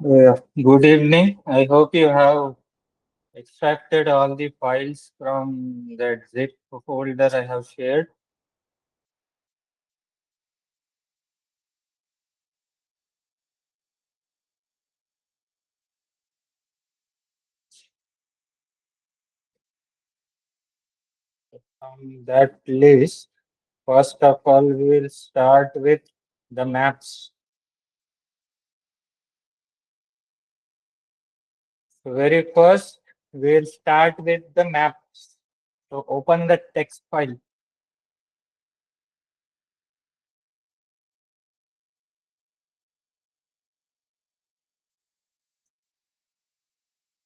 Good evening. I hope you have extracted all the files from that zip folder I have shared. From that list, first of all, we will start with the maps. So very first, we will start with the maps. So open the text file.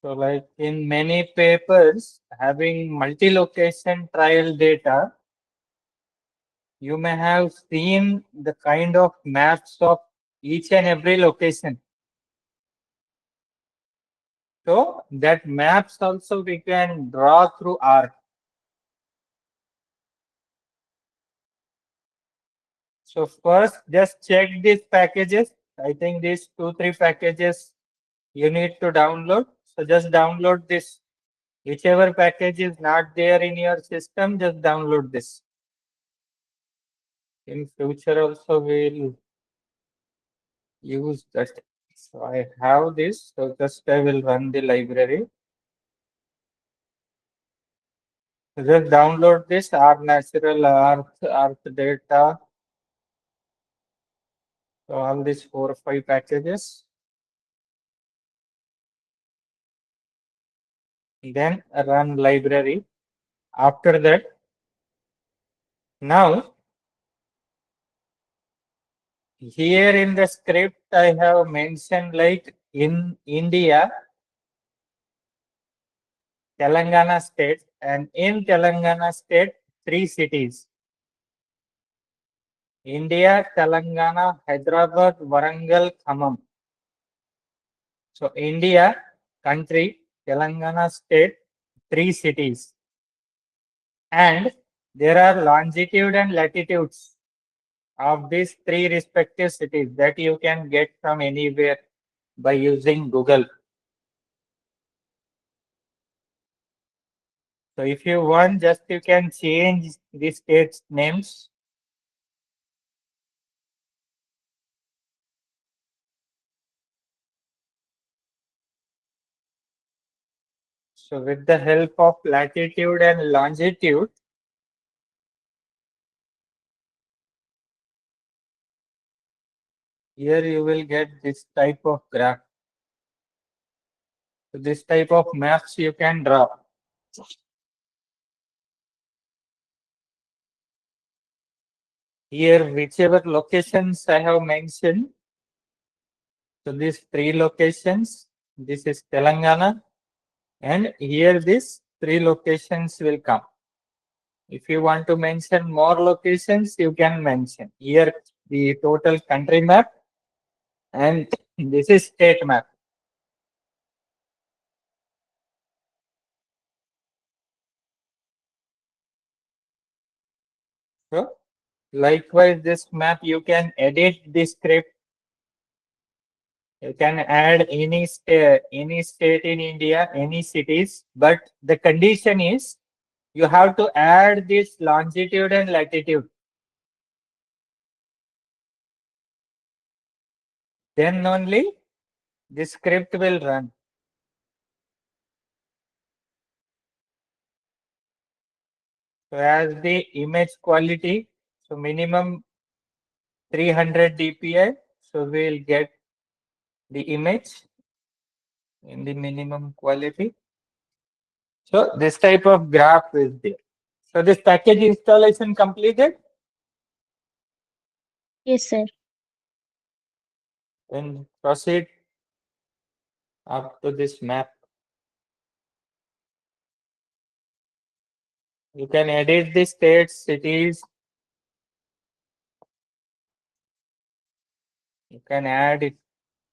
So like in many papers having multi-location trial data, you may have seen the kind of maps of each and every location. So that maps also we can draw through R. So first just check these packages. I think these 2, 3 packages you need to download. So just download this. Whichever package is not there in your system, just download this. In future also we'll use that. So I have this. So just I will run the library. So just download this R natural Earth data. So all these 4 or 5 packages. Then run library. After that, now here in the script I have mentioned like in India, Telangana state, and in Telangana state, 3 cities. India, Telangana, Hyderabad, Warangal, Khammam. So India, country, Telangana state, 3 cities. And there are longitude and latitudes of these 3 respective cities that you can get from anywhere by using Google. So if you want, just you can change the states names. So with the help of latitude and longitude, here you will get this type of graph. So this type of maps you can draw. Here, whichever locations I have mentioned, so these 3 locations, this is Telangana, and here these 3 locations will come. If you want to mention more locations, you can mention. Here the total country map, and this is state map. So likewise, this map you can edit the script. You can add any state in India, any cities, but the condition is you have to add this longitude and latitude. Then only the script will run. So as the image quality, so minimum 300 dpi, so we'll get the image in the minimum quality. So this type of graph is there. So this package installation completed. Yes, sir. Then proceed up to this map. You can edit the states, cities. You can add it,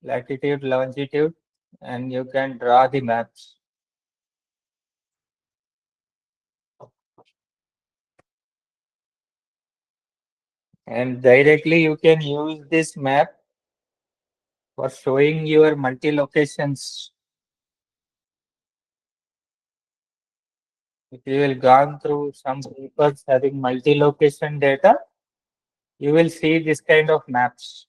latitude, longitude, and you can draw the maps. And directly you can use this map for showing your multi-locations. If you will gone through some papers having multi-location data, you will see this kind of maps.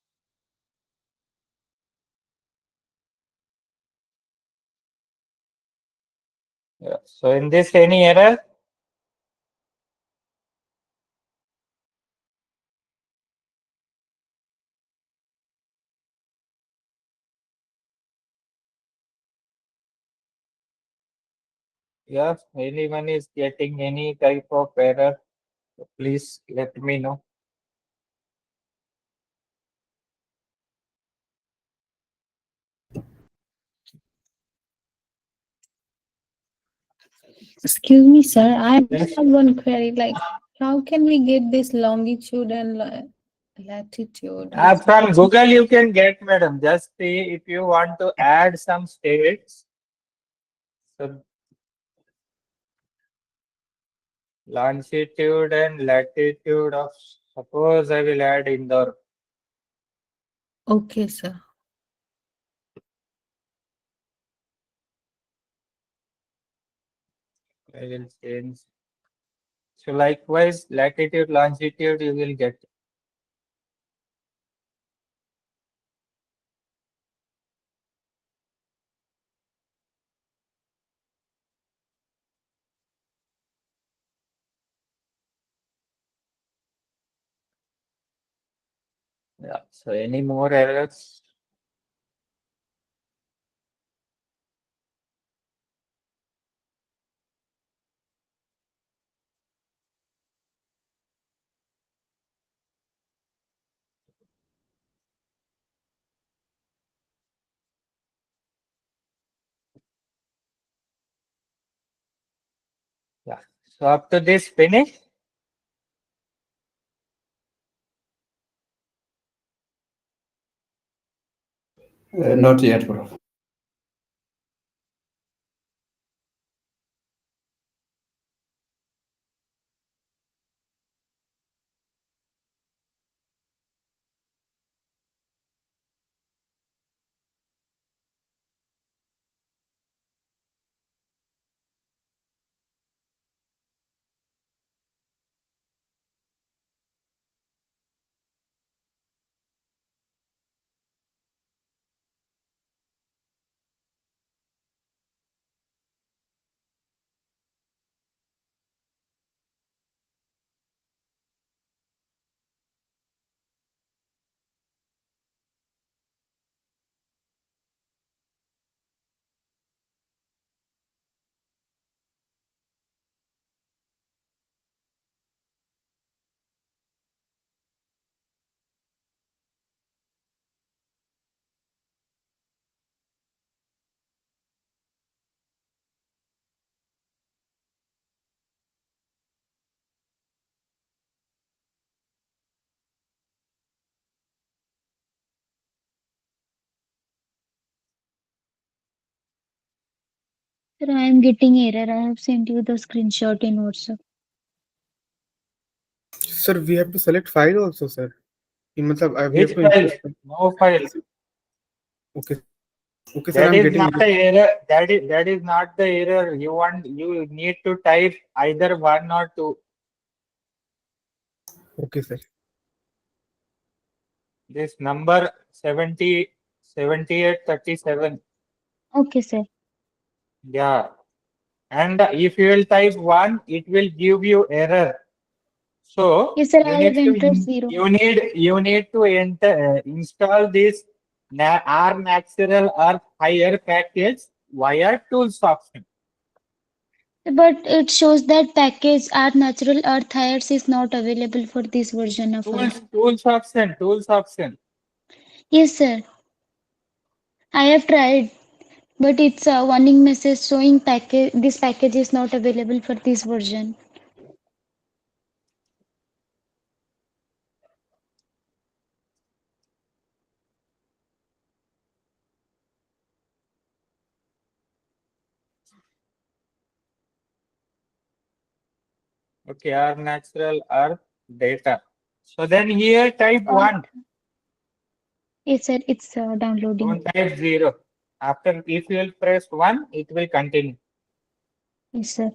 Yeah. So in this, any error? Yeah, anyone is getting any type of error, please let me know. Excuse me, sir. I have Yes. one query. Like, how can we get this longitude and latitude? From Google you can get, madam. Just see if you want to add some states. So longitude and latitude of, suppose I will add Indore. Okay, sir. I will change. So likewise, latitude, longitude you will get. Yeah. So any more errors? Yeah. So up to this finish. Not yet, bro. Sir, I am getting error. I have sent you the screenshot in WhatsApp. Sir, we have to select file also, sir. We Which have to file? import. No file. Okay, okay, sir. That I'm is getting not the error. That is not the error. You need to type either one or two. okay, sir. This number 7837. Okay, sir. Yeah. And if you will type one, it will give you error. So Yes, sir. you I have need to entered 0. install this R natural or higher package via tools option. But it shows that package Art Natural Earth Hires is not available for this version of Earth. Tools option. Yes, sir. I have tried, but it's a warning message showing package. This package is not available for this version. Okay, R natural earth data. So then here type one. Yes, sir. It's downloading. Don't type 0. After, if you will press 1, it will continue. Yes, sir.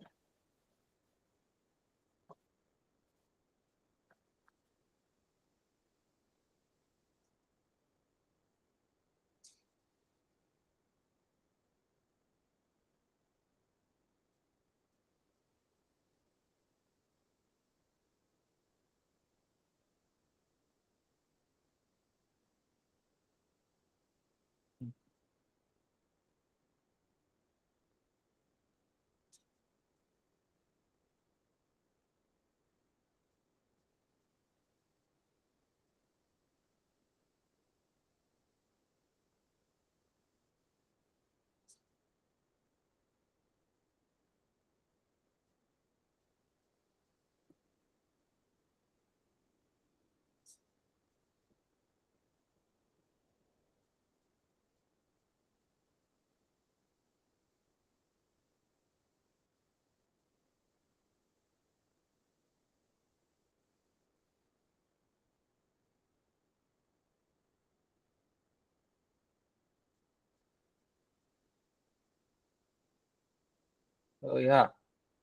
So yeah,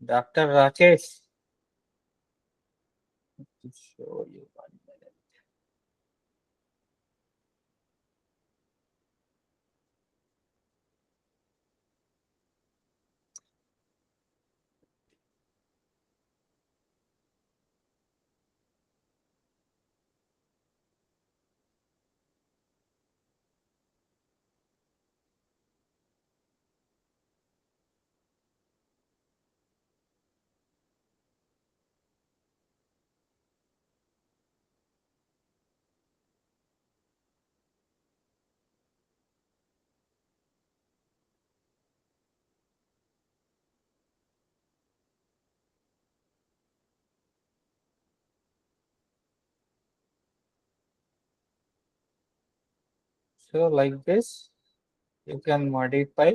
Dr. Rakesh. To show you 1 minute. So like this, you can modify.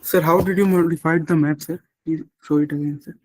Sir, how did you modify the map, sir? Please show it again, sir.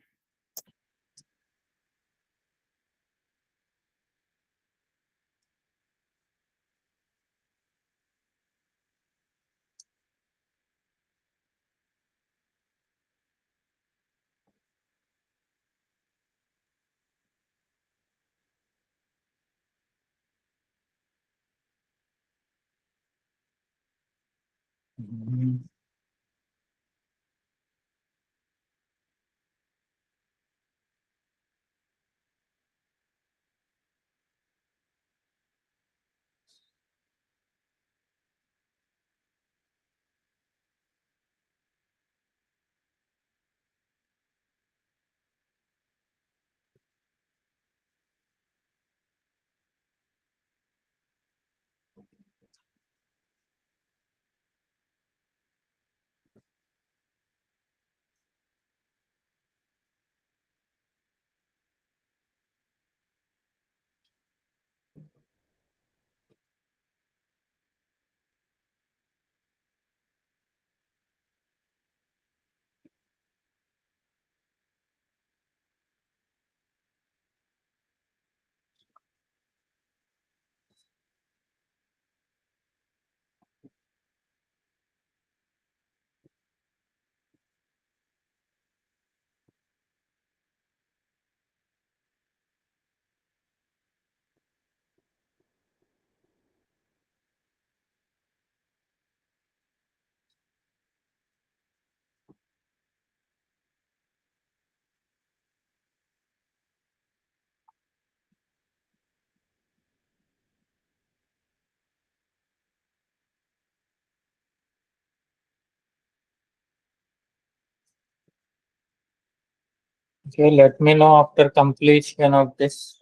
Okay, let me know after completion of this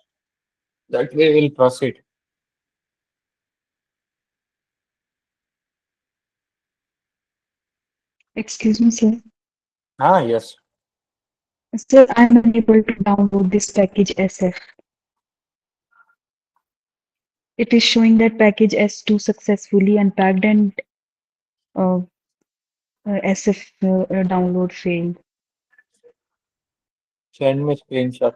that we will proceed. Excuse me, sir. Yes. Sir, I'm unable to download this package SF. It is showing that package S2 successfully unpacked and uh, SF download failed. Send me screenshot.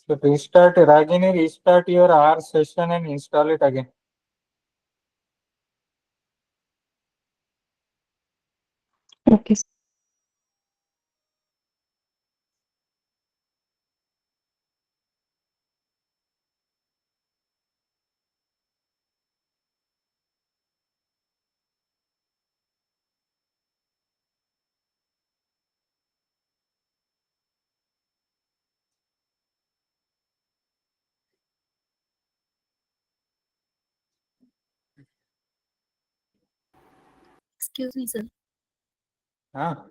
So restart, Ragini, restart your R session and install it again. Okay. Excuse me, sir. Ah,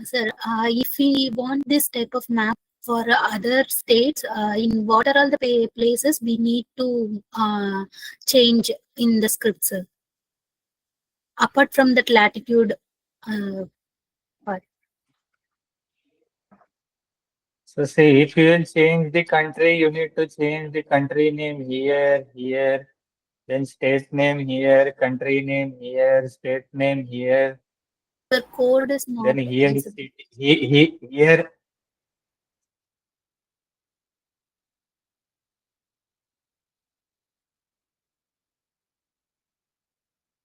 Sir, if we want this type of map for other states, in what are all the places we need to change in the script, sir? Apart from that latitude part. so see, if you will change the country, you need to change the country name here, then state name here, country name here, state name here, The code is then not here visible. here.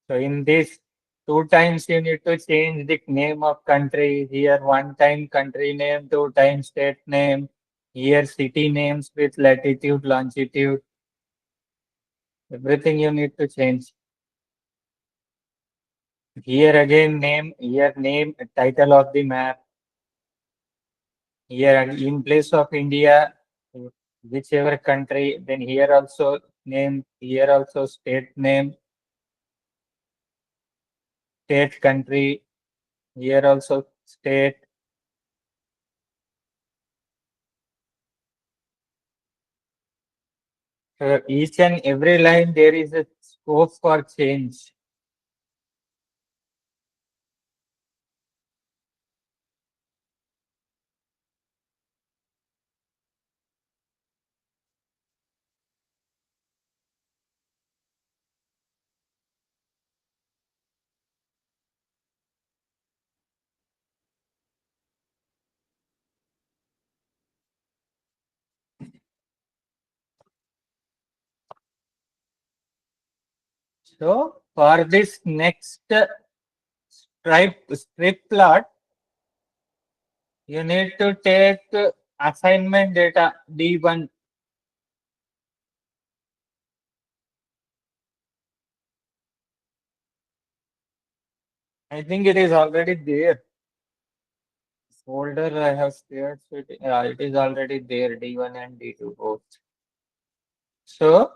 So in this, two times you need to change the name of country. Here one time country name, two times state name. Here city names with latitude, longitude. Everything you need to change. Here again name, here name, title of the map. Here in place of India, whichever country, then here also name, here also state name, state country, here also state. Each and every line there is a scope for change. So for this next strip plot, you need to take assignment data D1. I think it is already there. Folder I have shared, so it is already there, D1 and D2 both. So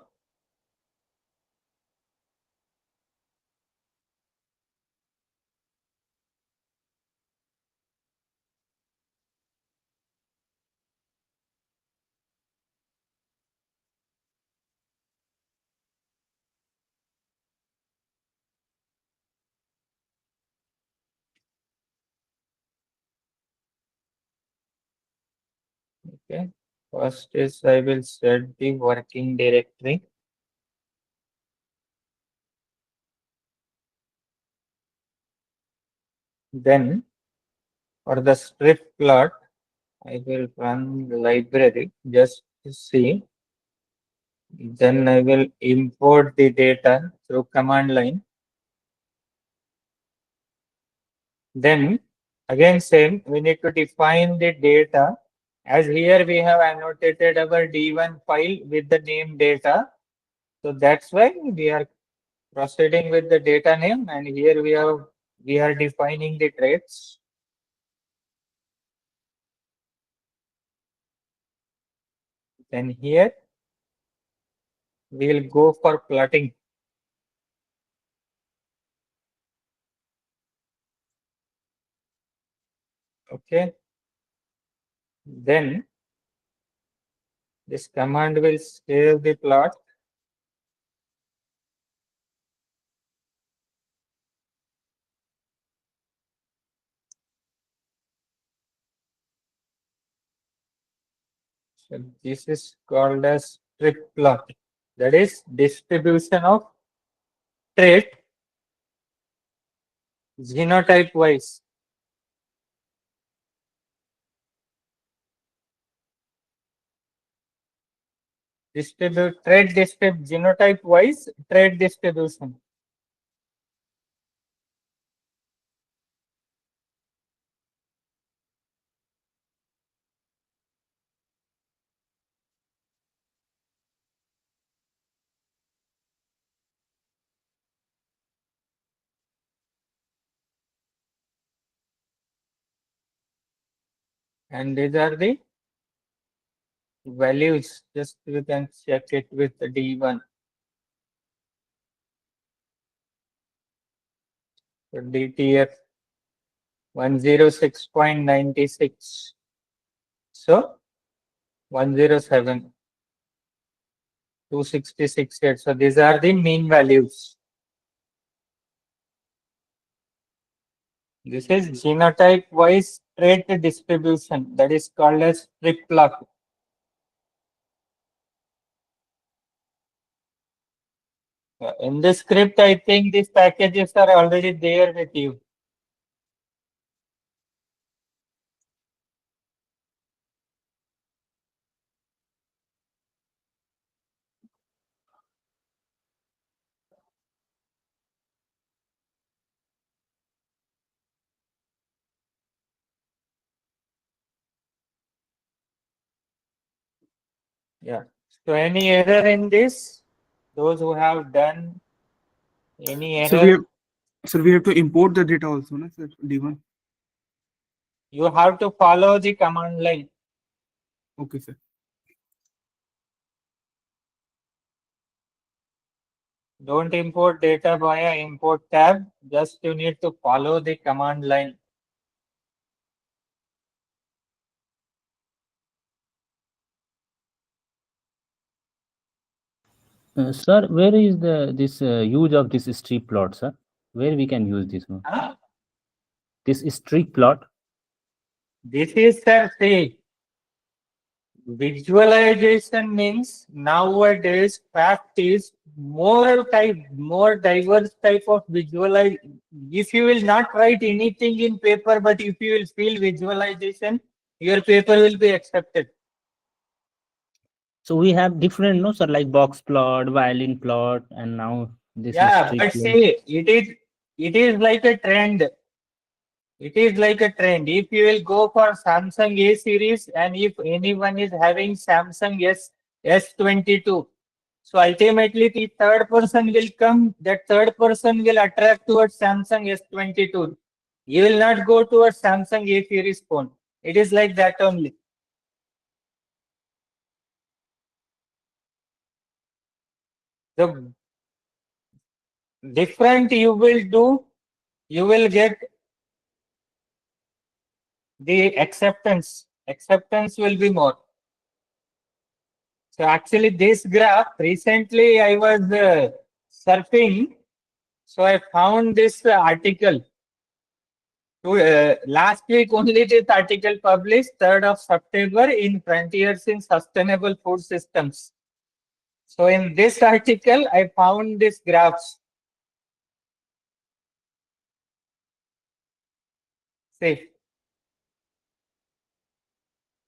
Okay. First is I will set the working directory. Then for the strip plot, I will run the library just to see. Then I will import the data through command line. Then again same, we need to define the data. As here we have annotated our D1 file with the name data. So that's why we are proceeding with the data name, and here we are defining the traits. Then here we will go for plotting. Okay. Then this command will save the plot. So this is called as strip plot. That is distribution of trait genotype wise. Trait genotype wise trait distribution. And these are the values. Just you can check it with the D1. So DTF 106.96. So 107, 266 here. So these are the mean values. This is genotype wise trait distribution, that is called as strip plot. In the script, I think these packages are already there with you. Yeah. So any error in this? Those who have done any So error, we have to import the data also, no, sir? D1. you have to follow the command line. Okay, sir. Don't import data via import tab. Just you need to follow the command line. Sir, where is this use of this strip plot, sir? Where we can use this one? Huh? This strip plot. This is, sir, see, visualization means nowadays fact is more diverse type of visualize. If you will not write anything in paper, but if you will feel visualization, your paper will be accepted. So we have different, no, sir, like box plot, violin plot, and now this is Yeah, strip but plot. see, it is like a trend. It is like a trend. If you will go for Samsung A series, and if anyone is having Samsung S22, so ultimately the third person will come. That third person will attract towards Samsung S22. You will not go towards Samsung A series phone. It is like that only. The different you will do, you will get the acceptance. Acceptance will be more. So actually this graph, recently I was surfing, so I found this article. Last week only this article published, 3rd of September, in Frontiers in Sustainable Food Systems. So in this article, I found this graphs. See.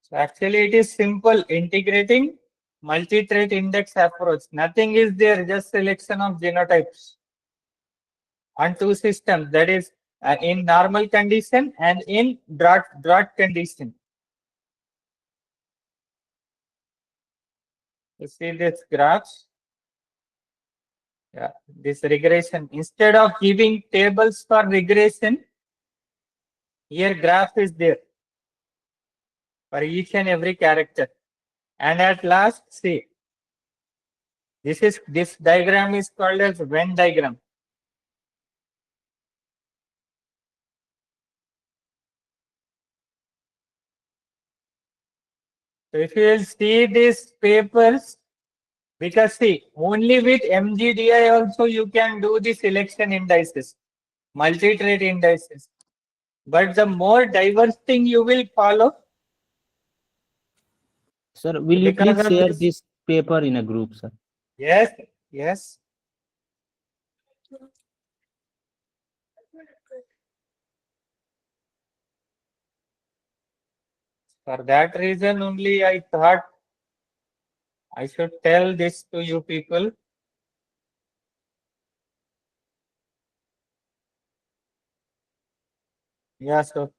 So actually it is simple, integrating multi-trait index approach. Nothing is there, just selection of genotypes on two systems, that is in normal condition and in drought condition. You see this graphs? Yeah, this regression. Instead of giving tables for regression, here graph is there for each and every character. And at last, see, this diagram is called as Venn diagram. So if you will see these papers, because see, only with MGDI also you can do the selection indices, multi-trait indices. But the more diverse thing you will follow. Sir, will you Because please of share this- this paper in a group, sir? Yes, yes. For that reason only I thought I should tell this to you people. Yeah, so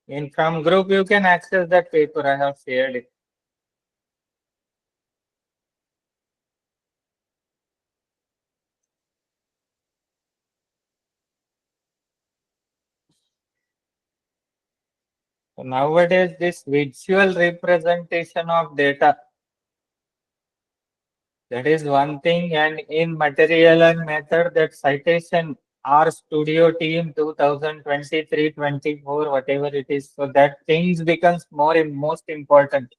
in from group you can access that paper. I have shared it. So nowadays this visual representation of data, that is one thing, and in material and method, that citation R studio team 2023-24, whatever it is, so that things becomes most important.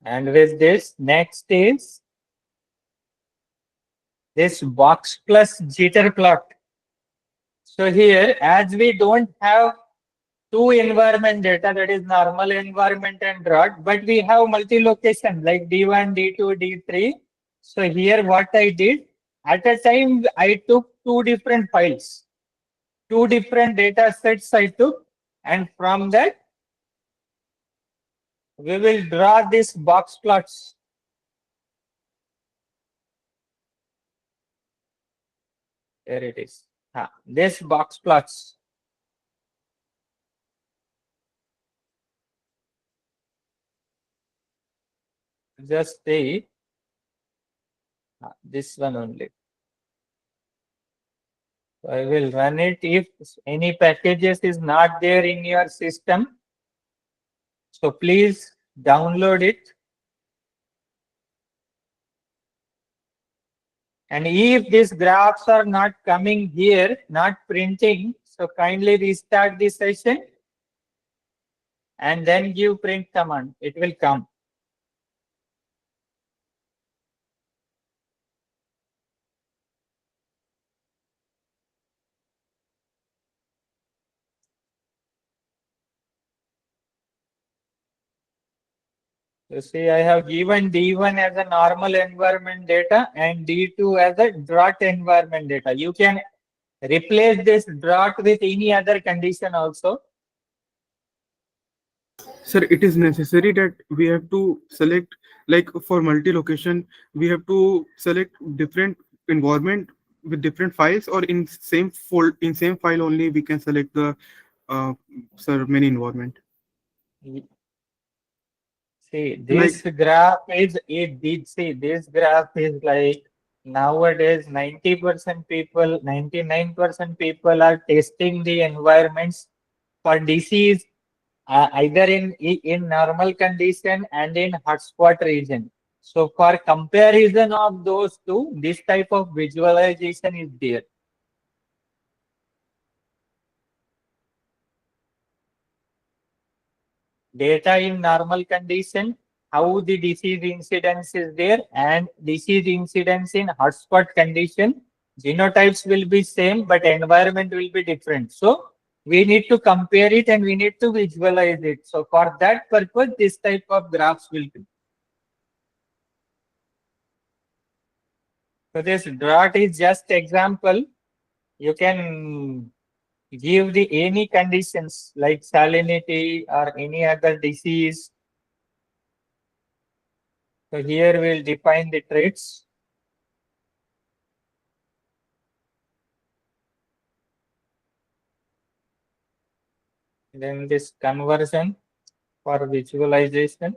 And with this, next is this box plus jitter plot. So here, as we don't have two environment data, that is normal environment and drought, but we have multi-location like D1, D2, D3. So here what I did, at a time I took two different files, two different data sets I took, and from that we will draw this box plots. There it is. This box plots. Just see this one only. So I will run it. If any packages is not there in your system, so please download it. And if these graphs are not coming here, not printing, so kindly restart the session and then give print command. It will come. So see, I have given D1 as a normal environment data and D2 as a drought environment data. You can replace this drought with any other condition also. Sir, it is necessary that we have to select, like for multi-location, we have to select different environment with different files, or in same file only we can select the sir many environment. See, this graph is, it did see, this graph is like nowadays 90% people, 99% people are testing the environments for disease either in normal condition and in hotspot region. So for comparison of those two, this type of visualization is there. data in normal condition, how the disease incidence is there, and disease incidence in hotspot condition. Genotypes will be same, but environment will be different. So we need to compare it and we need to visualize it. So for that purpose, this type of graphs will be. So this drought is just example. You can give the any conditions like salinity or any other disease. So here we'll define the traits. Then this conversion for visualization.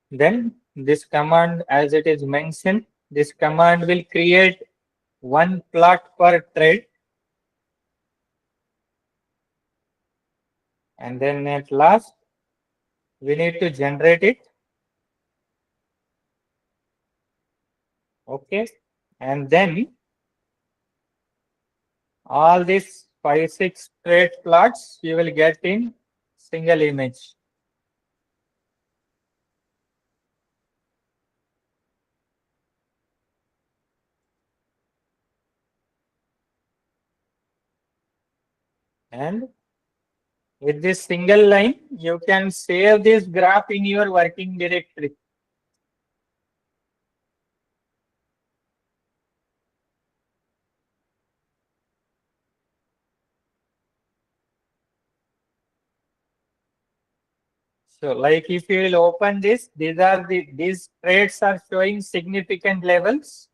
Then this command, as it is mentioned, this command will create one plot per trait. And then at last, we need to generate it. Okay. And then all these 5-6 trait plots you will get in single image. And with this single line, you can save this graph in your working directory. So like if you will open this, these traits are showing significant levels.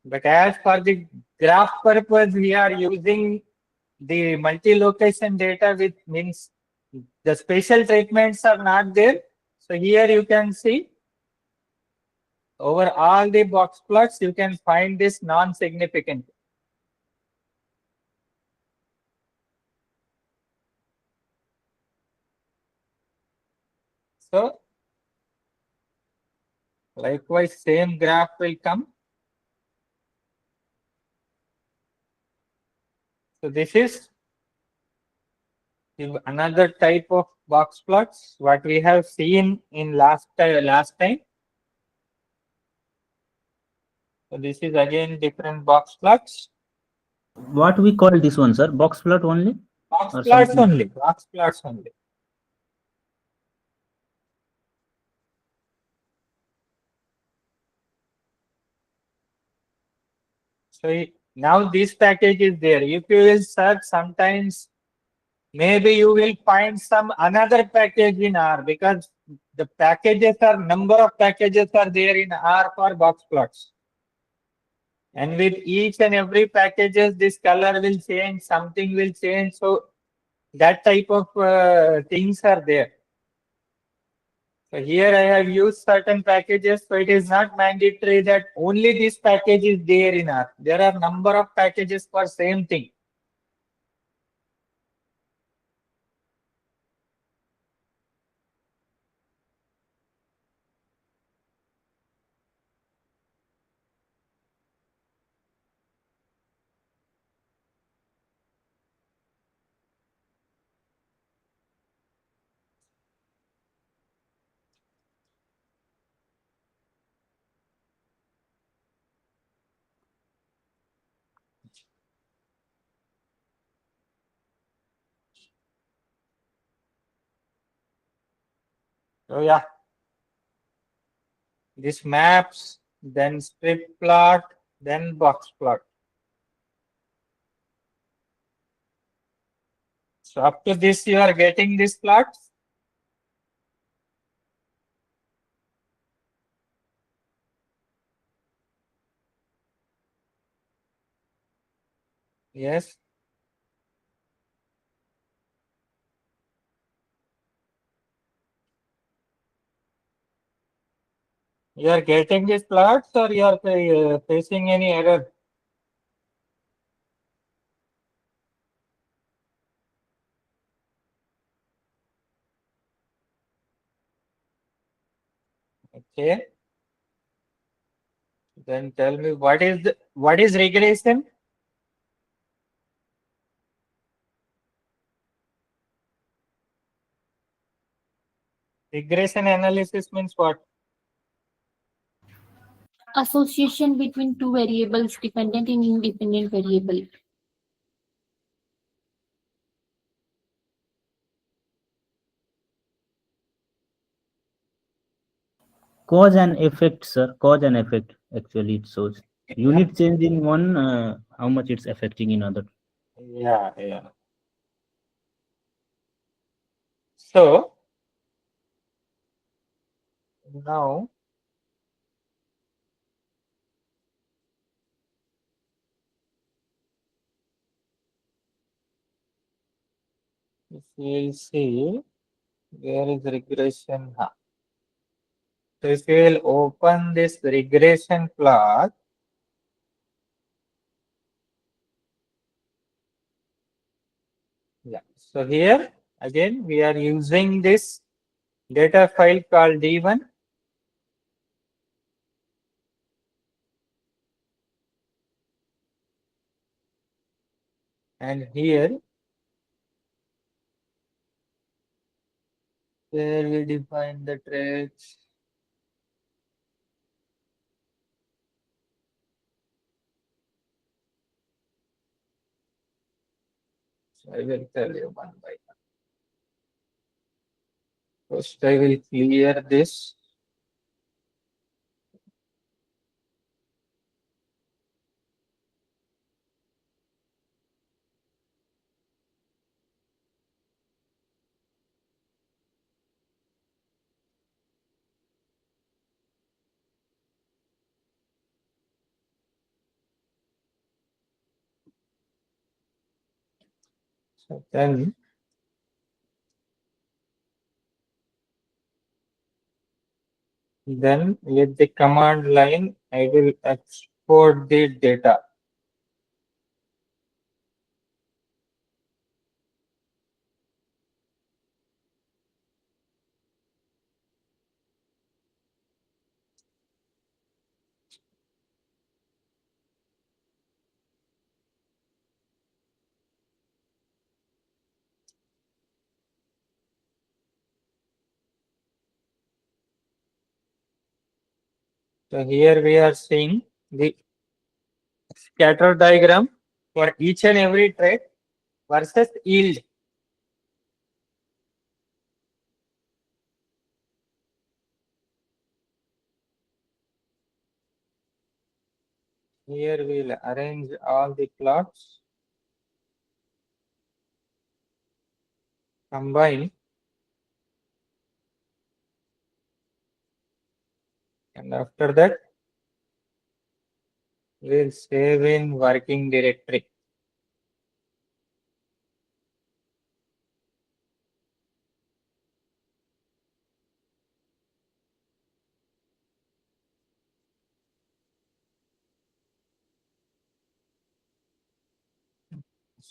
But as for the graph purpose, we are using the multi-location data, which means the special treatments are not there. So here you can see over all the box plots, you can find this non-significant. So likewise, same graph will come. So this is another type of box plots what we have seen in last time. So this is again different box plots. What we call this one, sir? Box plot only? Box Or plots something? only. Box plots only. So now this package is there. If you will search, sometimes maybe you will find some another package in R, because the packages are number of packages are there in R for box plots. And with each and every packages, this color will change, something will change. So that type of things are there. So here I have used certain packages, so it is not mandatory that only this package is there in R. There are number of packages for same thing. So yeah, this maps, then strip plot, then box plot. So up to this, you are getting this plot. Yes. You are getting these plots, or you are facing any error? Okay. Then tell me what is regression? Regression analysis means what? Association between two variables, dependent and independent variable. Cause and effect, sir. Cause and effect. Actually, it shows unit change in one, how much it's affecting in other. Yeah, yeah. So now if we'll see where is regression. So if we will open this regression plot, yeah. So here again we are using this data file called D1. And here where we define the traits. So I will tell you one by one. First I will clear this. So then with the command line, I will export the data. So here we are seeing the scatter diagram for each and every trait versus yield. Here we'll arrange all the plots, combine, and after that we'll save in working directory.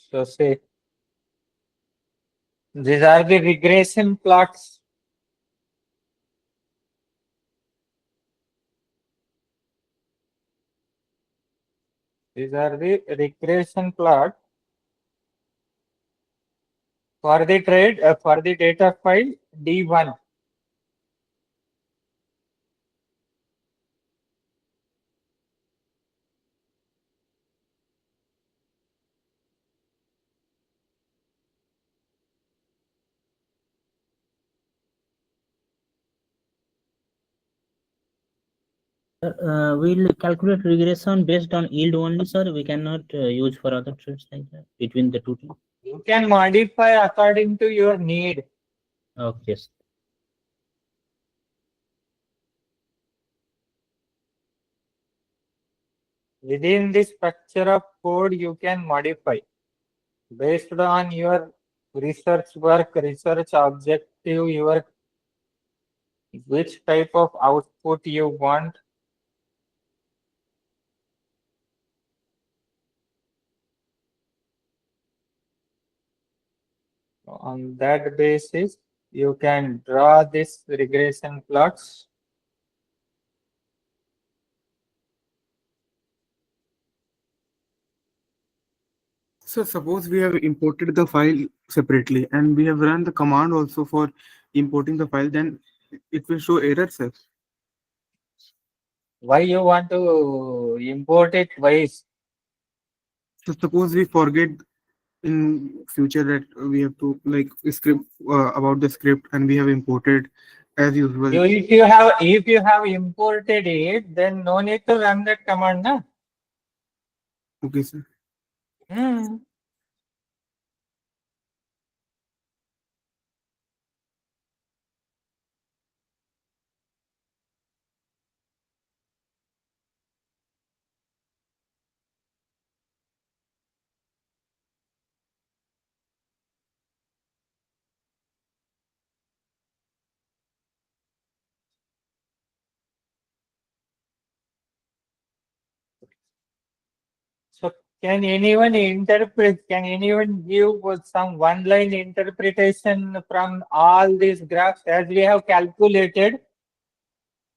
So say these are the regression plots. These are the regression plot for the trade for the data file D1. We'll calculate regression based on yield only, sir. We cannot use for other traits like that between the two things. You can modify according to your need. Okay. Sir. Within the structure of code, you can modify based on your research work, research objective, your which type of output you want. On that basis, you can draw this regression plots. So suppose we have imported the file separately and we have run the command also for importing the file, then it will show error, sir. Why you want to import it twice? So suppose we forget in future that we have to like script about the script and we have imported as usual. If you have imported it, then no need to run that command, na? Okay, sir. Hmm. So can anyone interpret? Can anyone give some one-line interpretation from all these graphs as we have calculated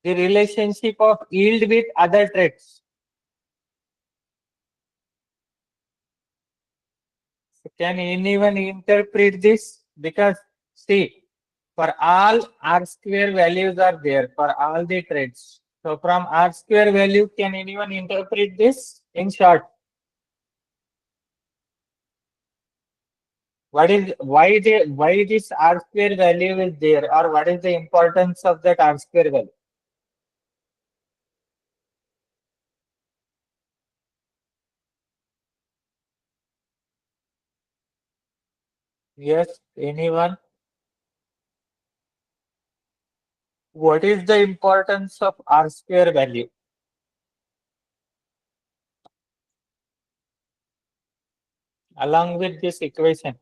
the relationship of yield with other traits? So can anyone interpret this? Because see, for all R square values are there for all the traits. So from R square value, can anyone interpret this in short? Why this R square value is there, or what is the importance of that R square value? Yes, anyone? What is the importance of R square value? Along with this equation.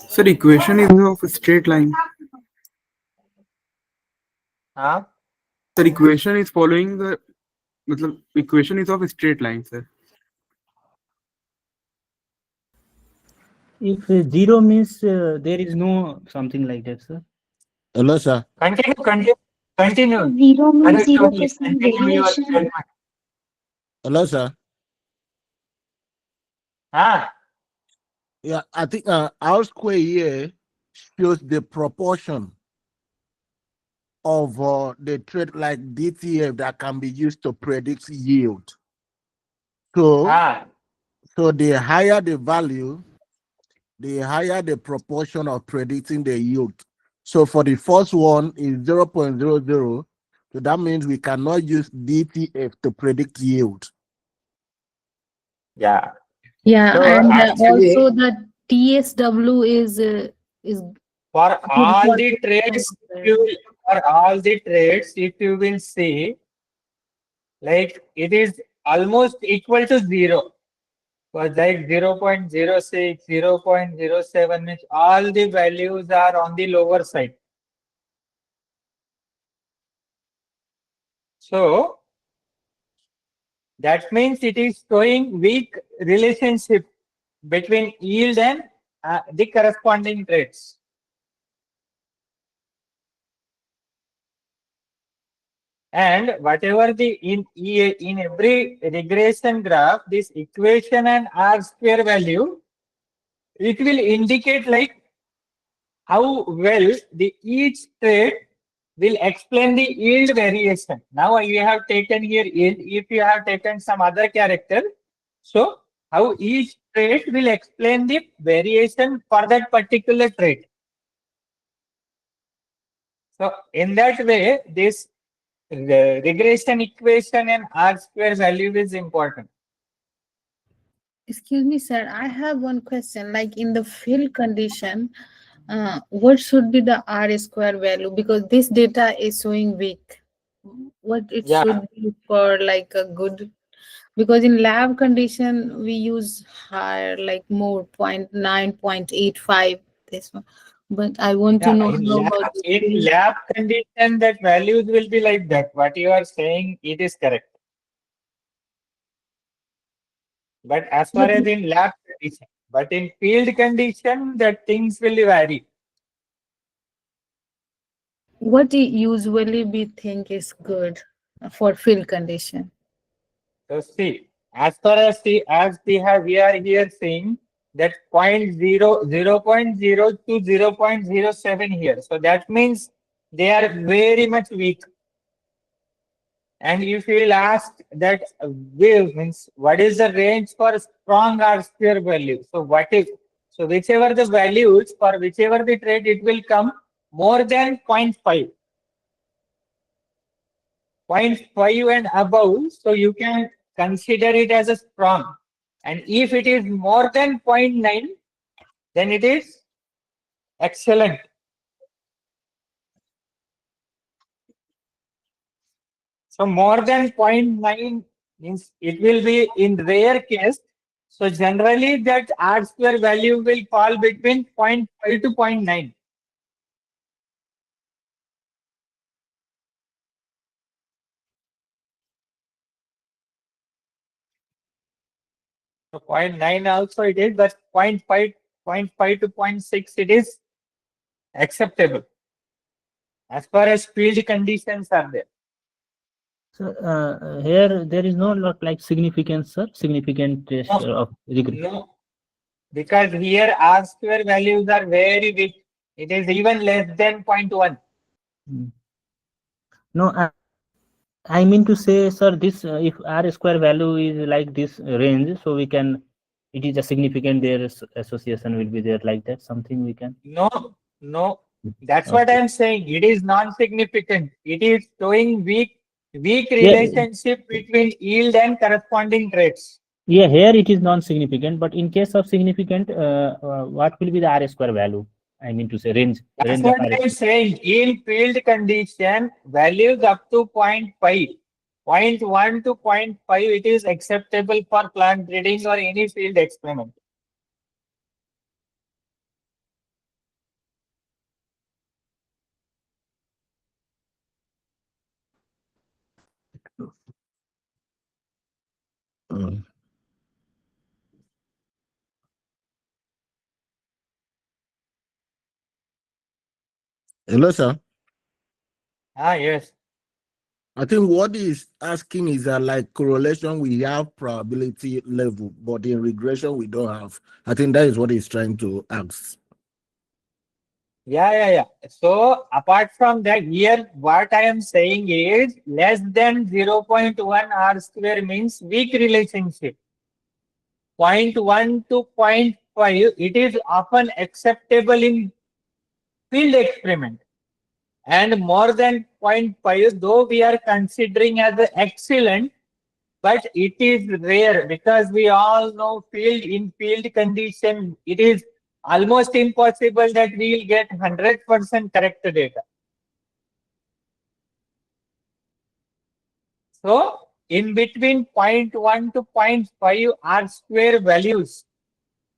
Sir, equation is of a straight line. Huh? Sir, equation is following the equation is of a straight line, sir. If zero means there is no something like that, sir. Hello, sir. Continue. Zero means Continue 0% your variation. statement. Hello, sir. Ah, Yeah, I think R square here shows the proportion of the trait like DTF that can be used to predict yield. So, ah, so the higher the value, the higher the proportion of predicting the yield. So for the first one is 0.00. So that means we cannot use DTF to predict yield. yeah. Yeah, So and actually, also the TSW is for good all for the this kind traits, of variable. if you will see, like it is almost equal to zero. Was like 0.06, 0.07 means all the values are on the lower side. So that means it is showing weak relationship between yield and the corresponding traits. And whatever the in every regression graph, this equation and R square value, it will indicate like how well the each trait will explain the yield variation. Now you have taken here yield. If you have taken some other character, so how each trait will explain the variation for that particular trait. So in that way, this regression equation and R square value is important. Excuse me, sir. I have one question. Like in the field condition, what should be the R square value? Because this data is showing weak. What it Yeah, should be for like a good, because in lab condition we use higher, like more 0.9, 0.85. This one. But I want to yeah. know how about the In field. lab condition, that values will be like that. What you are saying, it is correct. But as far But as in lab condition, but in field condition, that things will vary. What usually we think is good for field condition? So see, as far as we are here seeing that 0.0 to 0.07 here. So that means they are very much weak. And if you will ask that wave means what is the range for strong R square value? So what if so whichever the values for whichever the trade it will come more than 0.5. 0.5 and above, so you can consider it as a strong. And if it is more than 0.9, then it is excellent. So more than 0.9 means it will be in rare case. So generally that R square value will fall between 0.5 to 0.9. So 0.9 also it is, but 0.5 to 0.6 it is acceptable as far as field conditions are there. So here there is no like significance, sir. Significant test of regression. No, because here R square values are very weak. It is even less than 0.1. No, I mean to say, sir, this if R square value is like this range, so we can, it is a significant, their association will be there like that, something we can. No. That's what Okay. I'm saying. It is non-significant. It is showing weak Yeah, relationship between yield and corresponding traits. yeah, here it is non-significant, but in case of significant, what will be the R square value? I mean to say That's range of what R I'm square. saying. In field condition, values up to 0.5, 0.1 to 0.5, it is acceptable for plant breeding or any field experiment. Mm. Hello, sir. Yes. I think what he's asking is that like correlation, we have probability level, but in regression, we don't have. I think that is what he's trying to ask. Yeah. So apart from that, here what I am saying is less than 0.1 R square means weak relationship. 0.1 to 0.5, it is often acceptable in field experiment. And more than 0.5, though we are considering as excellent, but it is rare because we all know in field condition, it is almost impossible that we will get 100% correct data. So in between 0.1 to 0.5 R square values.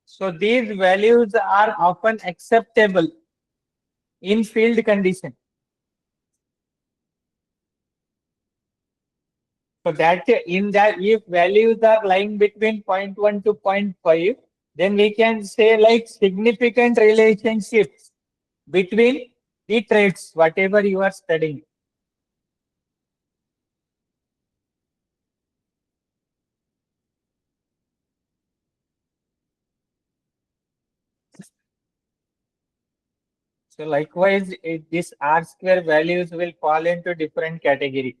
So these values are often acceptable in field condition. So that in that if values are lying between 0.1 to 0.5, then we can say like significant relationships between the traits, whatever you are studying. So likewise, this R square values will fall into different category.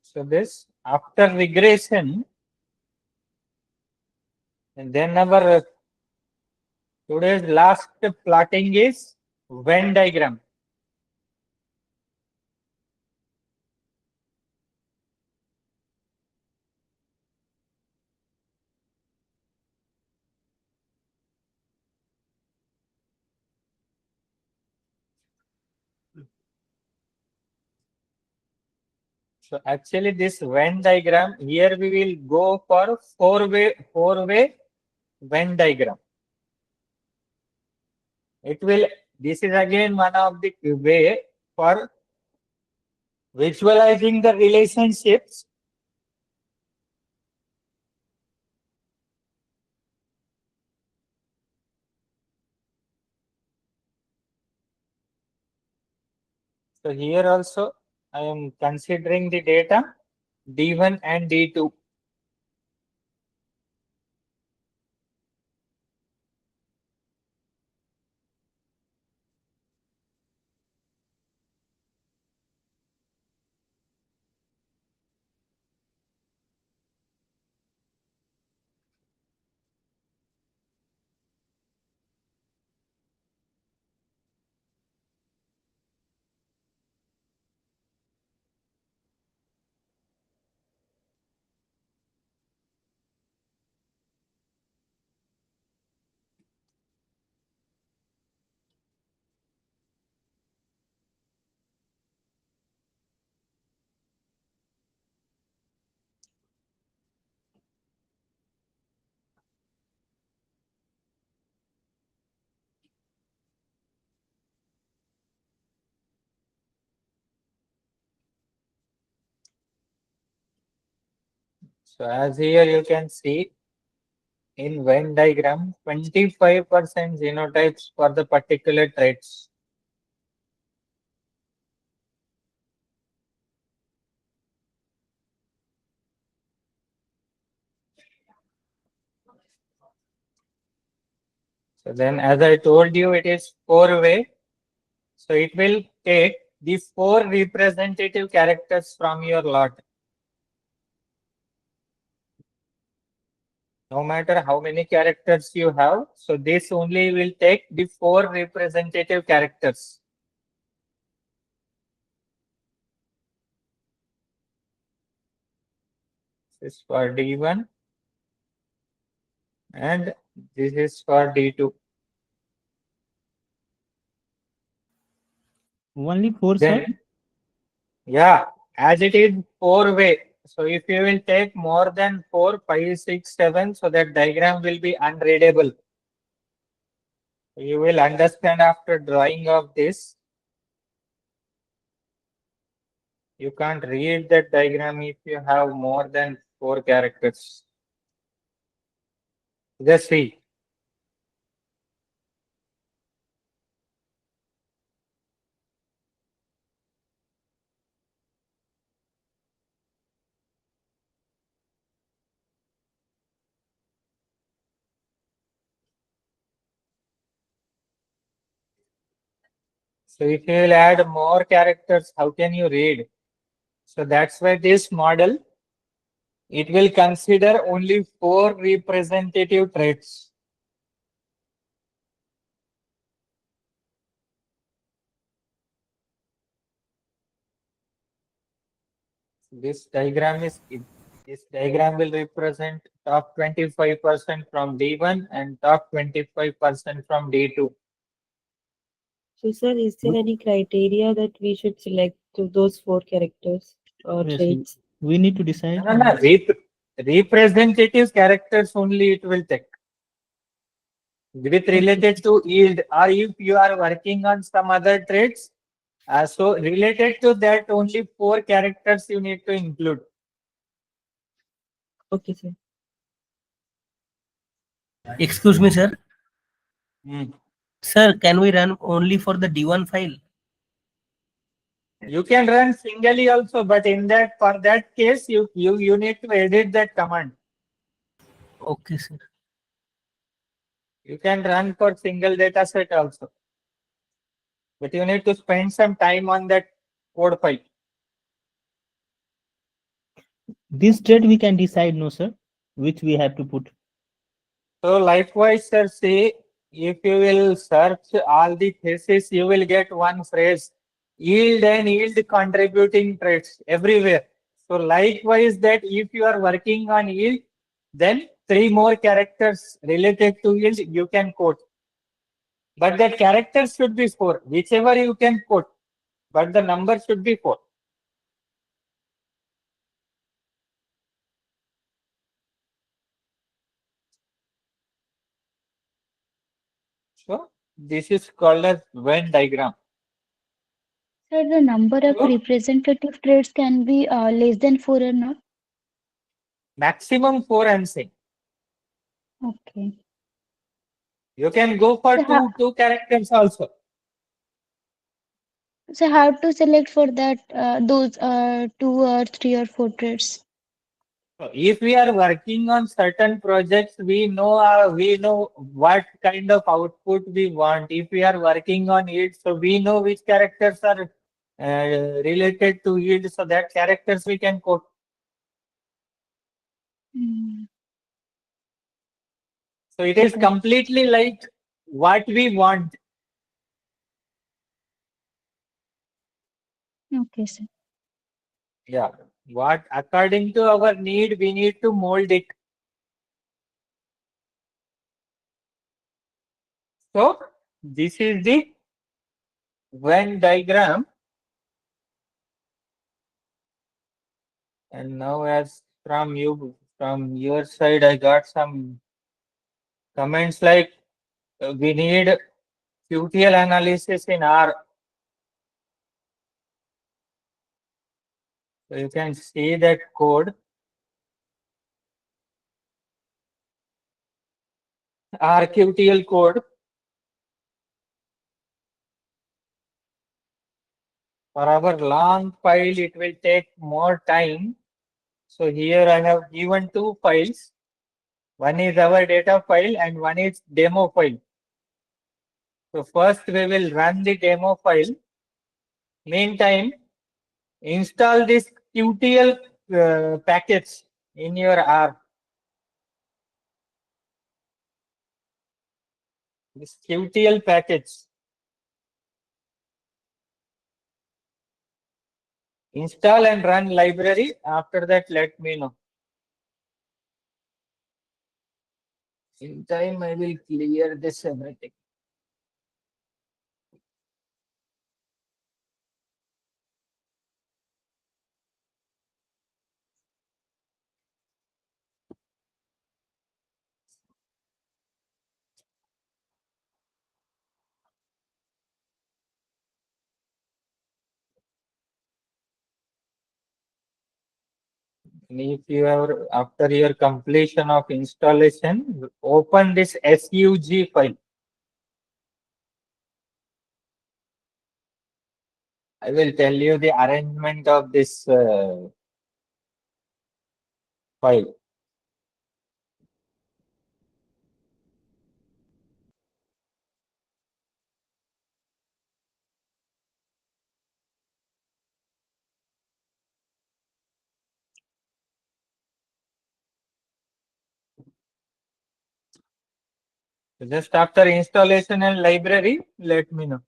So this after regression, and then our today's last plotting is Venn diagram. So actually this Venn diagram, here we will go for four-way Venn diagram. This is again one of the way for visualizing the relationships So here also I am considering the data D1 and D2. So as here you can see in Venn diagram, 25% genotypes for the particular traits. So then as I told you, it is 4-way. So it will take the 4 representative characters from your lot. No matter how many characters you have, so this only will take the 4 representative characters. This is for D1 and this is for D2. Only 4, sir? Then, yeah, as it is 4-way. So if you will take more than 4, 5, 6, 7, so that diagram will be unreadable. You will understand after drawing of this. You can't read that diagram if you have more than 4 characters. Just see. So if you will add more characters, how can you read? So that's why this model, it will consider only 4 representative traits. This diagram will represent top 25% from D1 and top 25% from D2. So, sir, is there any criteria that we should select to those 4 characters or Yes, traits? we need to decide. No, no, representative characters only it will take. With related to yield, or if you are working on some other traits, so related to that only 4 characters you need to include. Okay, sir. Excuse me, sir. Hmm. Sir, can we run only for the D1 file? You can run singly also, but in that for that case you need to edit that command. Okay, sir. You can run for single data set also, but you need to spend some time on that code file. This trait we can decide, no, sir, which we have to put. So likewise, sir, say if you will search all the thesis, you will get one phrase, yield and yield contributing traits everywhere. So likewise that if you are working on yield, then 3 more characters related to yield you can quote. But that characters should be 4, whichever you can quote, but the number should be 4. So this is called as Venn diagram. Sir, the number of So representative traits can be less than 4 or not? maximum 4 I'm saying. Okay. You can go for So how, two characters also. So how to select for that those 2 or 3 or 4 traits? So if we are working on certain projects, we know what kind of output we want. If we are working on it, so we know which characters are related to it. So that characters we can code. Mm, So it is okay. completely like what we want. Okay, sir. Yeah. What according to our need, we need to mold it. So this is the Venn diagram. And now as from your side, I got some comments like we need QTL analysis in R. So you can see that code. RQTL code. For our long file, it will take more time. So here I have given 2 files. One is our data file and one is demo file. So first we will run the demo file. Meantime, install this QTL package in your R. This QTL package. Install and run library. After that, let me know. In time, I will clear this everything. And if you are after your completion of installation, open this SUG file. I will tell you the arrangement of this file. So just after installation and library, let me know.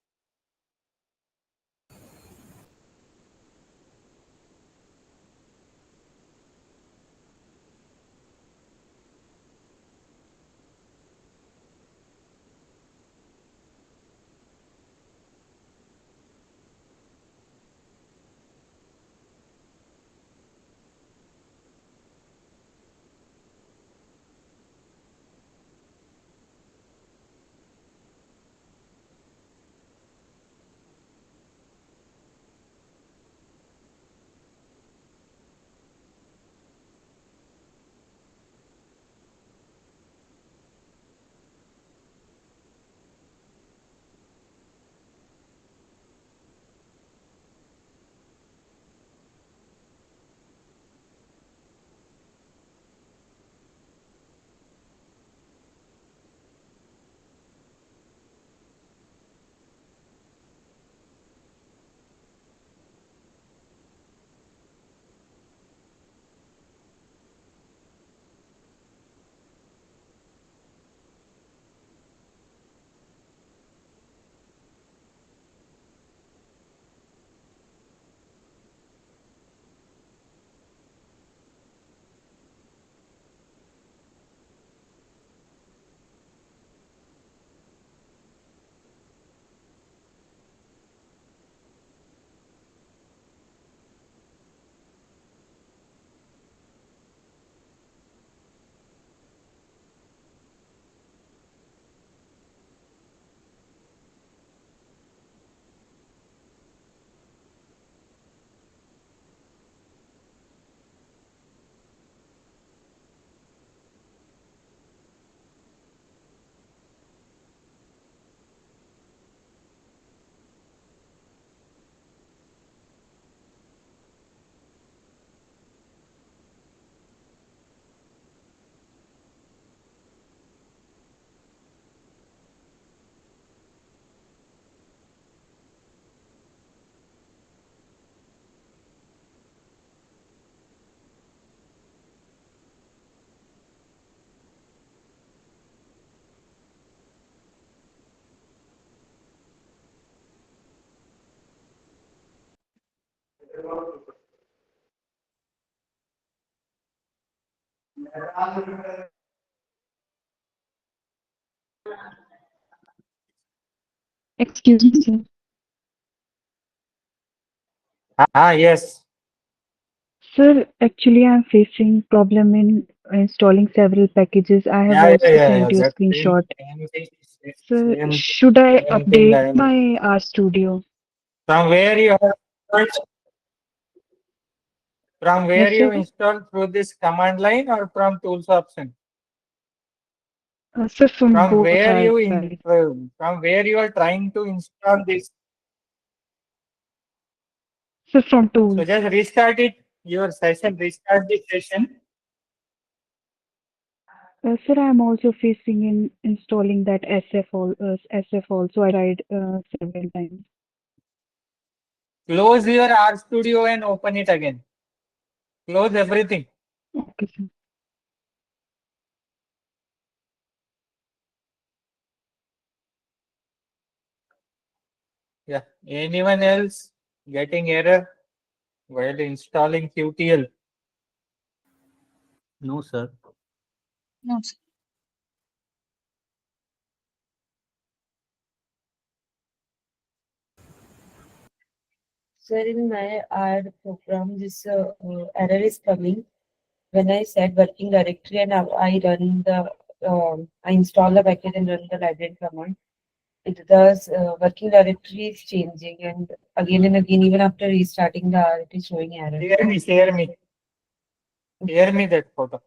Excuse me, sir. Yes. Sir, actually, I'm facing problem in installing several packages. I have Yeah, also yeah. sent you a That screenshot. same thing, Sir, same, should I same thing update I will. my RStudio? From where you have from where Yes, you sir. install through this command line or from tools option? Sir, from From both where are you valid. from where you are trying to install this? Sir, from So tools. just restart it. Your session. Restart the session. Sir, I'm also facing in installing that SF also. I tried several times. Close your RStudio and open it again. Close everything. Okay, sir. Yeah. Anyone else getting error while installing QTL? No, sir. No, sir. Sir, in my R program, this error is coming when I set working directory and I run the I install the package and run the library command. It does working directory is changing and again even after restarting the R, it is showing error. Share me. Share me that photo.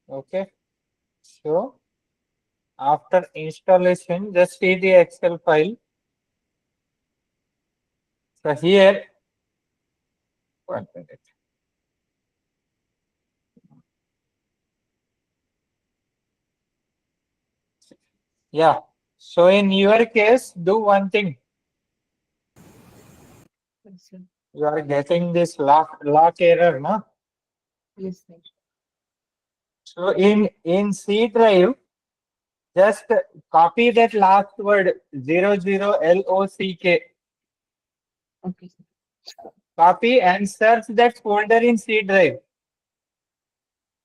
Okay. So after installation, just see the Excel file. So here, 1 minute. Yeah. So in your case, do one thing. Yes, sir. You are getting this lock error, no? Yes, sir. So in C drive, just copy that last word 00LOCK. Okay, sir. Copy and search that folder in C drive.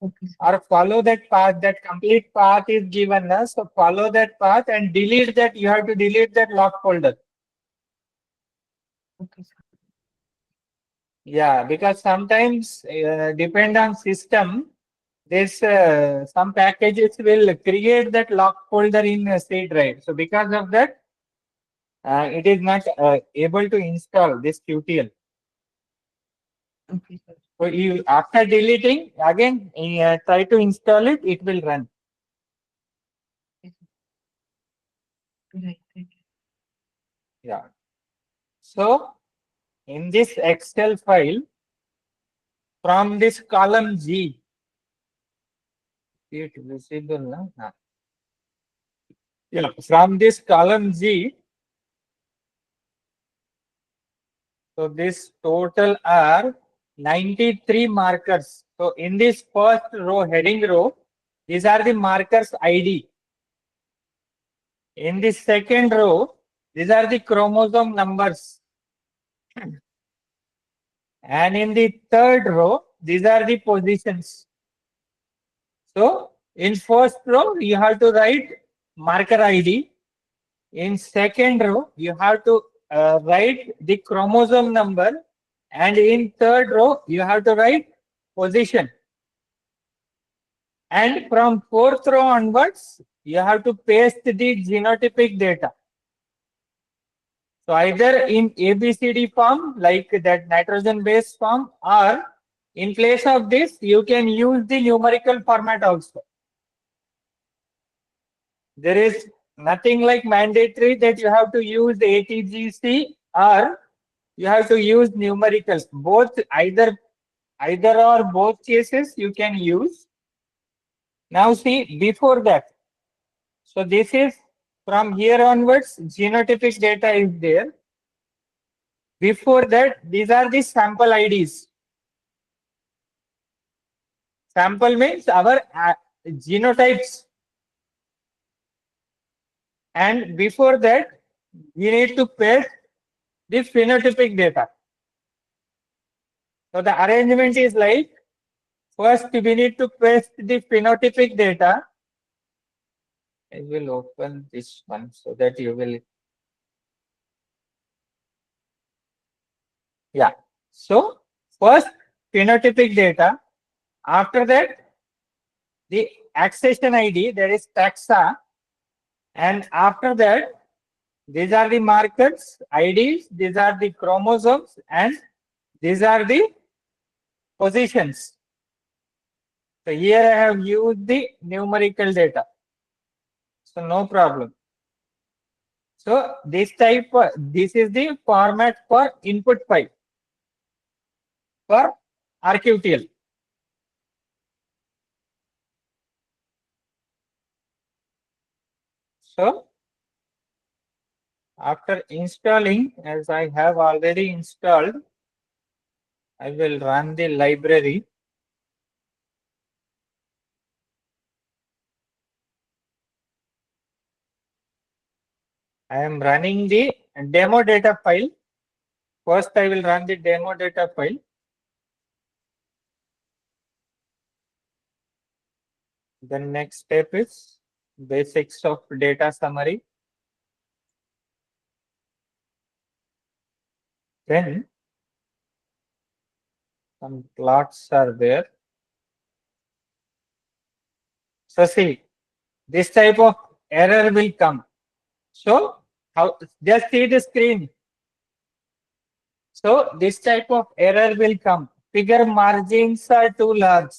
Okay, sir. Or follow that path. That complete path is given us. So follow that path and delete that. You have to delete that lock folder. Okay, sir. Yeah, because sometimes depend on system. This some packages will create that lock folder in C drive. So because of that, it is not able to install this QTL. Okay, sir. So you after deleting again try to install it. It will run. Right, thank you. Yeah. So in this Excel file, from this column G, it visible now. Yeah, from this column G, so this total are 93 markers. So in this first row, heading row, these are the markers ID. In the second row, these are the chromosome numbers. And in the third row, these are the positions. So in first row, you have to write marker ID. In second row, you have to write the chromosome number. And in third row, you have to write position. And from 4th row onwards, you have to paste the genotypic data. So either in ABCD form, like that nitrogen base form, or in place of this, you can use the numerical format also. There is nothing like mandatory that you have to use the ATGC or you have to use numericals. Both, either or both cases you can use. Now see, before that, so this is from here onwards, genotypic data is there. Before that, these are the sample IDs. Sample means our genotypes. And before that, we need to paste this phenotypic data. So the arrangement is like, first we need to paste the phenotypic data. I will open this one so that you will. Yeah. So first phenotypic data. After that, the accession ID, that is taxa. And after that, these are the markers, IDs, these are the chromosomes, and these are the positions. So here I have used the numerical data. So no problem. So this type, this is the format for input file for RQTL. So after installing, as I have already installed, I will run the library. I am running the demo data file. First, I will run the demo data file. The next step is basics of data summary. Then some plots are there. So see, this type of error will come. So how, just see the screen. So this type of error will come. Figure margins are too large.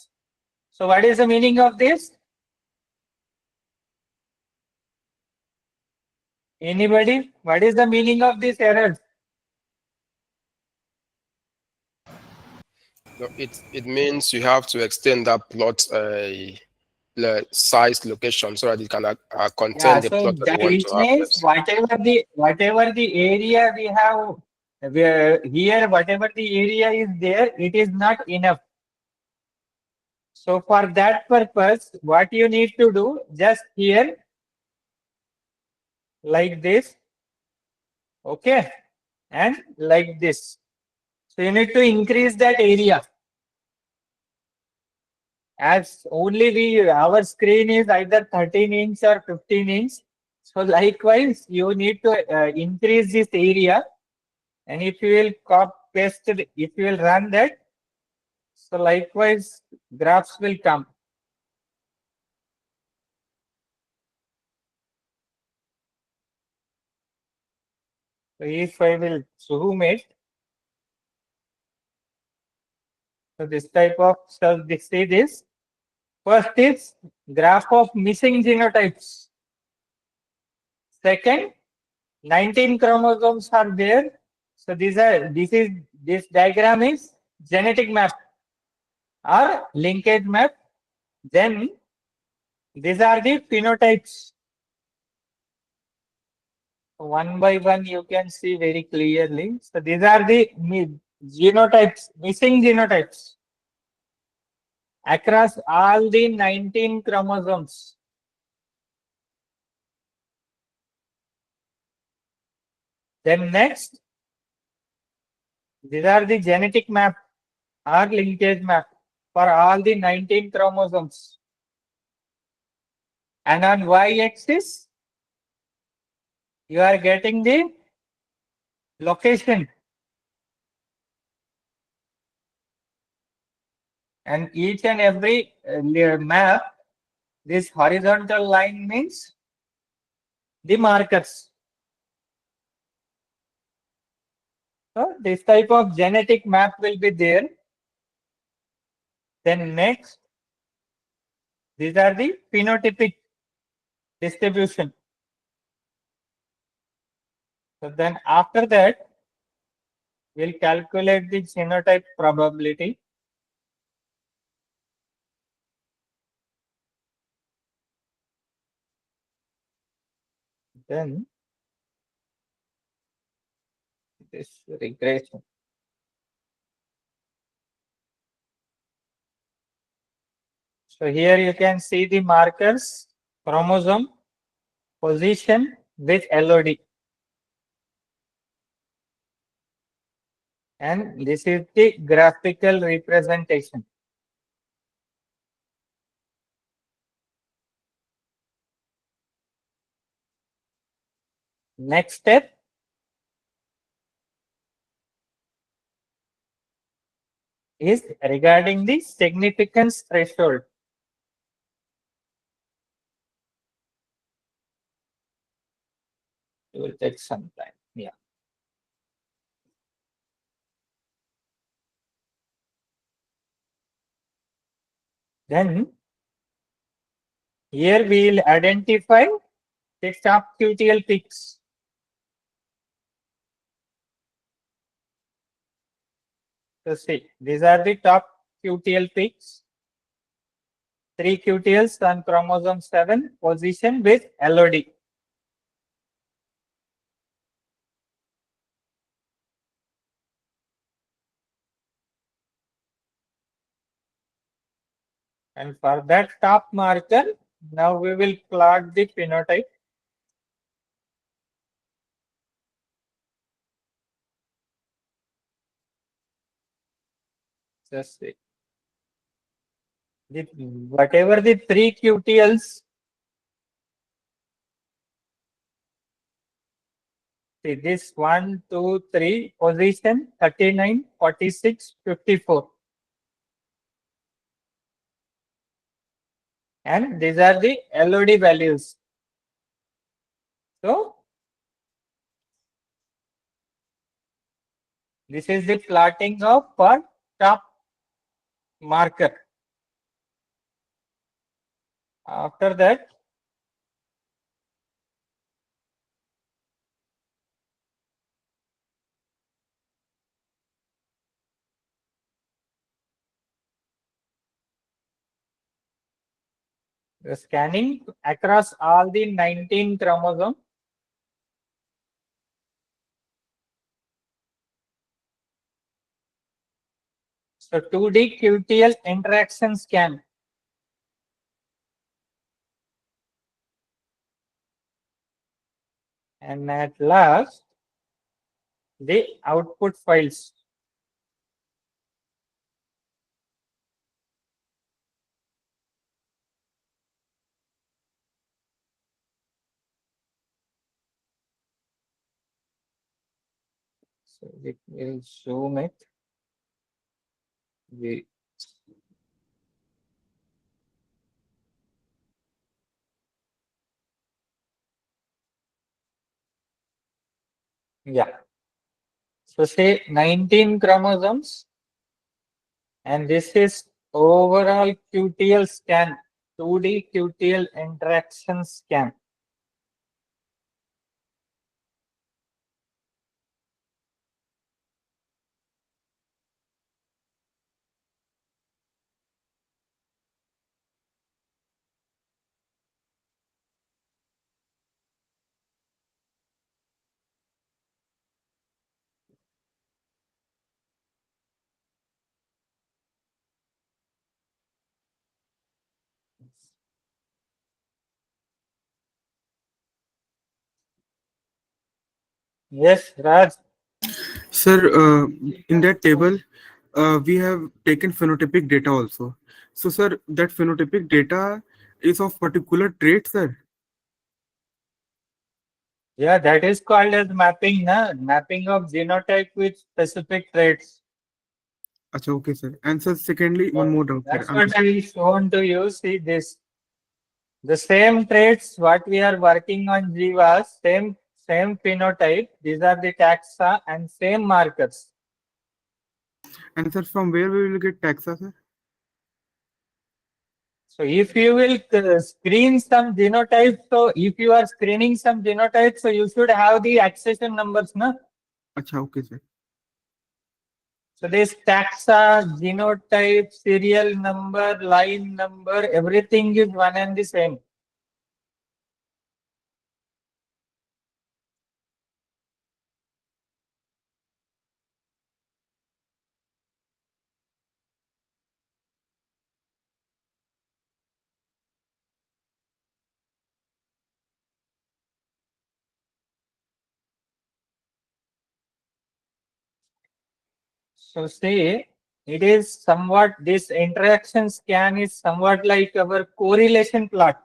So what is the meaning of this? Anybody? What is the meaning of this error? No, it means you have to extend that plot size location so that it can contain the So plot that you that want it to means access. whatever the area we have here, whatever the area is there, it is not enough. So for that purpose, what you need to do, just here, like this, okay, and like this. So you need to increase that area. As only our screen is either 13 inch or 15 inch. So likewise, you need to increase this area. And if you will paste it, if you will run that, so likewise, graphs will come. So if I will zoom it, so this type of stuff, see this. First is graph of missing genotypes. Second, 19 chromosomes are there. So this diagram is genetic map or linkage map. Then these are the phenotypes. One by one you can see very clearly. So these are the genotypes, missing genotypes across all the 19 chromosomes. Then next, these are the genetic map or linkage map for all the 19 chromosomes. And on y-axis, you are getting the location. And each and every map This horizontal line means the markers. So this type of genetic map will be there. Then next, these are the phenotypic distribution. So then after that, we'll calculate the genotype probability. Then this regression. So here you can see the markers, chromosome, position with LOD. And this is the graphical representation. Next step, is regarding the significance threshold. It will take some time. Yeah. Then here we will identify the top QTL peaks. So see, these are the top QTL peaks. 3 QTLs on chromosome 7 position with LOD. And for that top marker, now we will plot the phenotype. Just see. Whatever the 3 QTLs, see this 1, 2, 3 position 39, 46, 54. And these are the LOD values. So this is the plotting of for top marker. After that, the scanning across all the 19 chromosomes. So 2D QTL interaction scan. And at last, the output files. So we will zoom it. Yeah. So say 19 chromosomes, and this is overall QTL scan, 2D QTL interaction scan. Yes, Raj. Sir, in that table, we have taken phenotypic data also. So, sir, that phenotypic data is of particular trait, sir. Yeah, that is called as mapping, na? Mapping of genotype with specific traits. Achha, okay, sir. And sir, secondly, one more doubt, sir. That's what I shown to you. See this. The same traits what we are working on Jiva, same phenotype. These are the taxa and same markers. And sir, from where we will get taxa, sir? So if you will screen some genotypes, so if you are screening some genotypes, so you should have the accession numbers, no? Acha, okay, sir. So this taxa, genotype, serial number, line number, everything is one and the same. So see, it is somewhat, this interaction scan is somewhat like our correlation plot.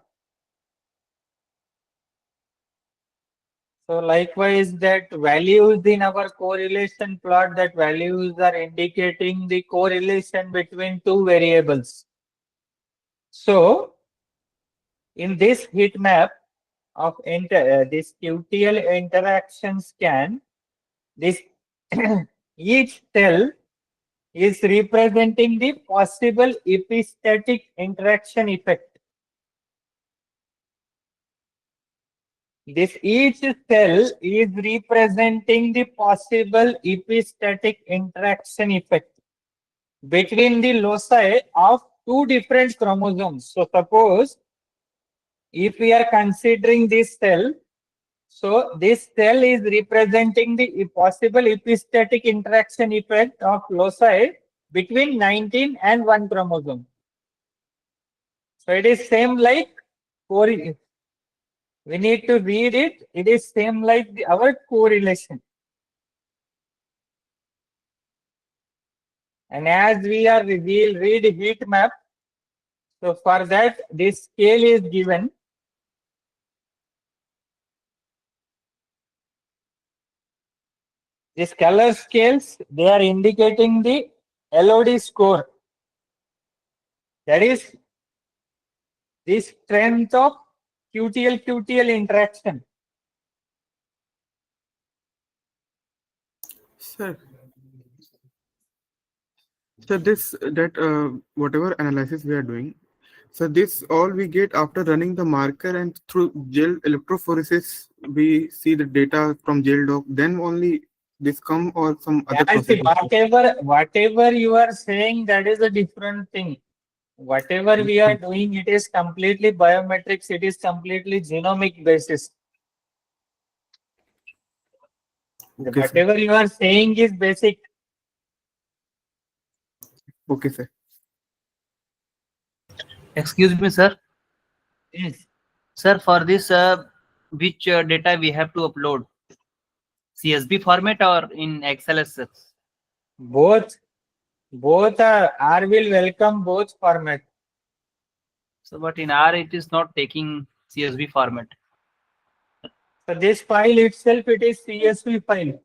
So likewise, that values in our correlation plot, that values are indicating the correlation between two variables. So in this heat map of this QTL interaction scan, this each cell is representing the possible epistatic interaction effect. This each cell is representing the possible epistatic interaction effect between the loci of two different chromosomes. So suppose if we are considering this cell, so this cell is representing the possible epistatic interaction effect of loci between 19 and 1 chromosome. So it is same like we need to read it. It is same like our correlation. And as we will read heat map, so for that this scale is given. These color scales, they are indicating the LOD score. That is the strength of QTL interaction. Sir, so this whatever analysis we are doing, so this all we get after running the marker and through gel electrophoresis we see the data from gel doc. Then only this come or some other process. Whatever you are saying, that is a different thing. Whatever we are doing, it is completely biometrics. It is completely genomic basis. Okay, whatever sir. you are saying is basic. Okay, sir. Excuse me, sir. Yes. Sir, for this, which data we have to upload? CSV format or in XLSX? Both are R will welcome both format. So, but in R it is not taking CSV format. So this file itself, it is CSV file.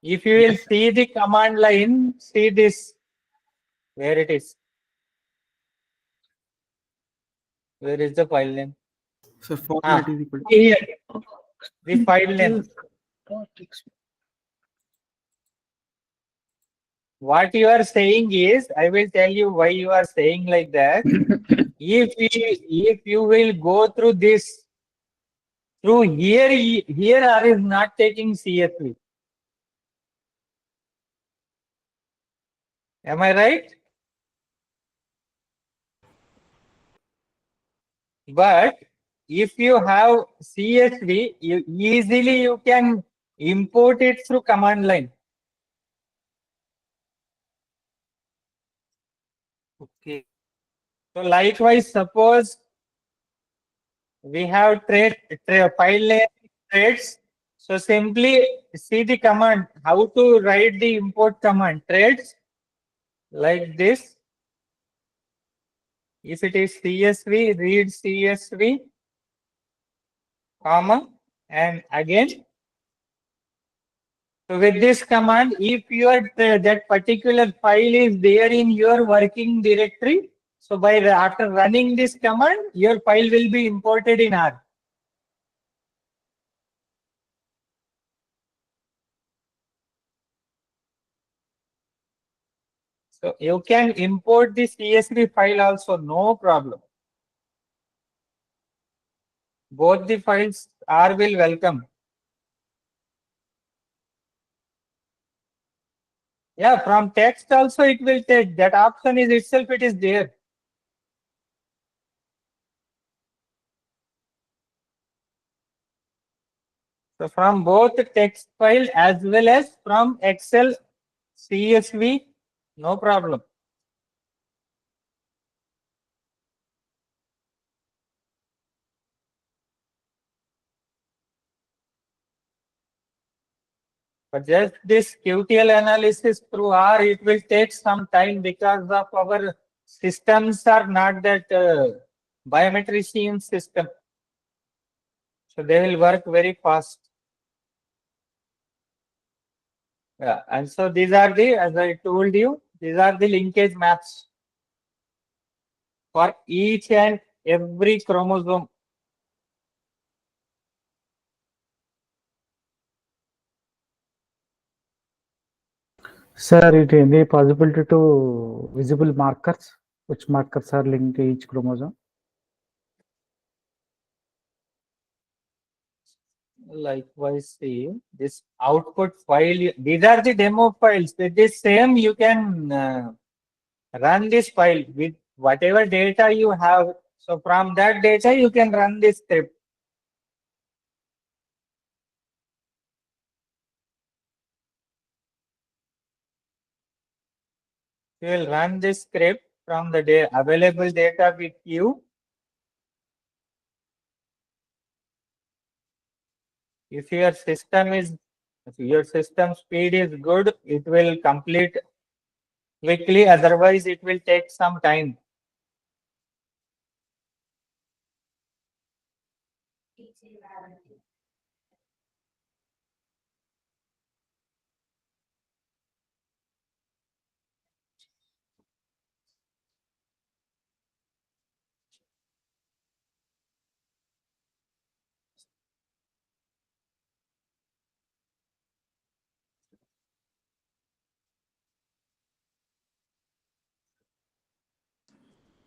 If you will see the command line, see this, where it is. Where is the file name? So format is equal to Here, the file name. What you are saying is, I will tell you why you are saying like that. If you will go through this, through here R is not taking CSV. Am I right? But if you have CSV, easily you can import it through command line. Okay. So likewise, suppose we have file name traits. So simply see the command, how to write the import command, traits, like this. If it is CSV, read CSV, comma, and again. So with this command, if your that particular file is there in your working directory, So after running this command, your file will be imported in R. So you can import the CSV file also, no problem. Both the files R will welcome. Yeah, from text also it will take. That option is itself, it is there. So from both text file as well as from Excel CSV, no problem. But just this QTL analysis through R, it will take some time because of our systems are not that biometrician system. So they will work very fast. Yeah, and so these are the, as I told you, these are the linkage maps for each and every chromosome. Sir, it any possibility to visible markers, which markers are linked to each chromosome? Likewise, see this output file. These are the demo files. With this same, you can run this file with whatever data you have. So from that data, you can run this script. You will run this script from the available data with you. If your system speed is good, it will complete quickly. Otherwise, it will take some time.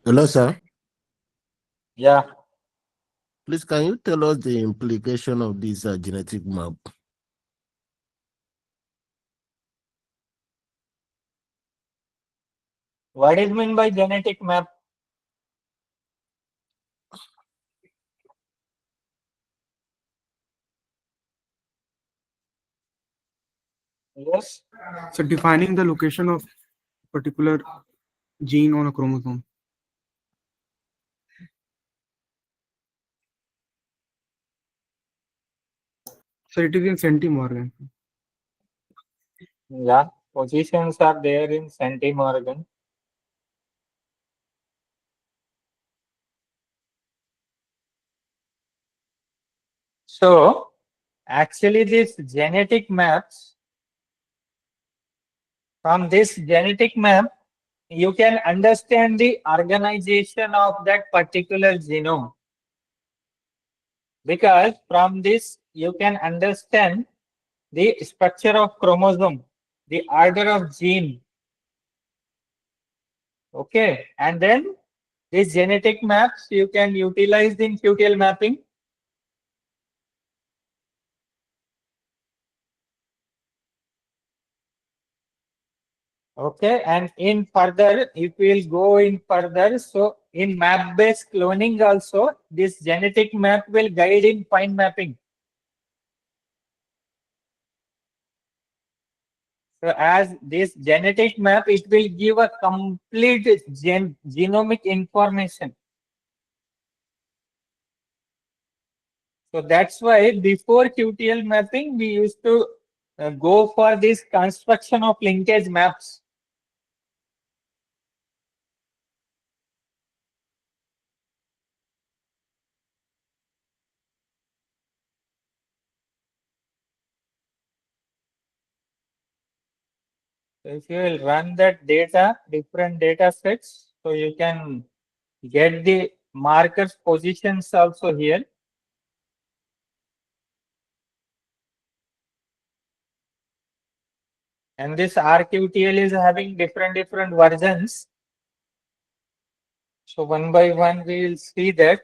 Hello, sir. Yeah. Please, can you tell us the implication of this genetic map? What is meant by genetic map? Yes. So defining the location of particular gene on a chromosome. So it is in centimorgan. Yeah, positions are there in centimorgan. So actually these genetic maps, from this genetic map, you can understand the organization of that particular genome. Because from this, you can understand the structure of chromosome, the order of gene. Okay, and then these genetic maps you can utilize in QTL mapping. Okay, and in further, if we'll go in further, so in map-based cloning also, this genetic map will guide in fine mapping. So as this genetic map, it will give a complete genomic information. So that's why before QTL mapping, we used to go for this construction of linkage maps. So if you will run that data, different data sets, So you can get the markers positions also here. And this RQTL is having different versions. So one by one we will see that.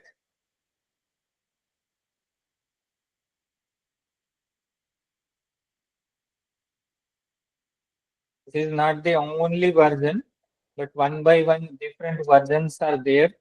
This is not the only version, but one by one different versions are there.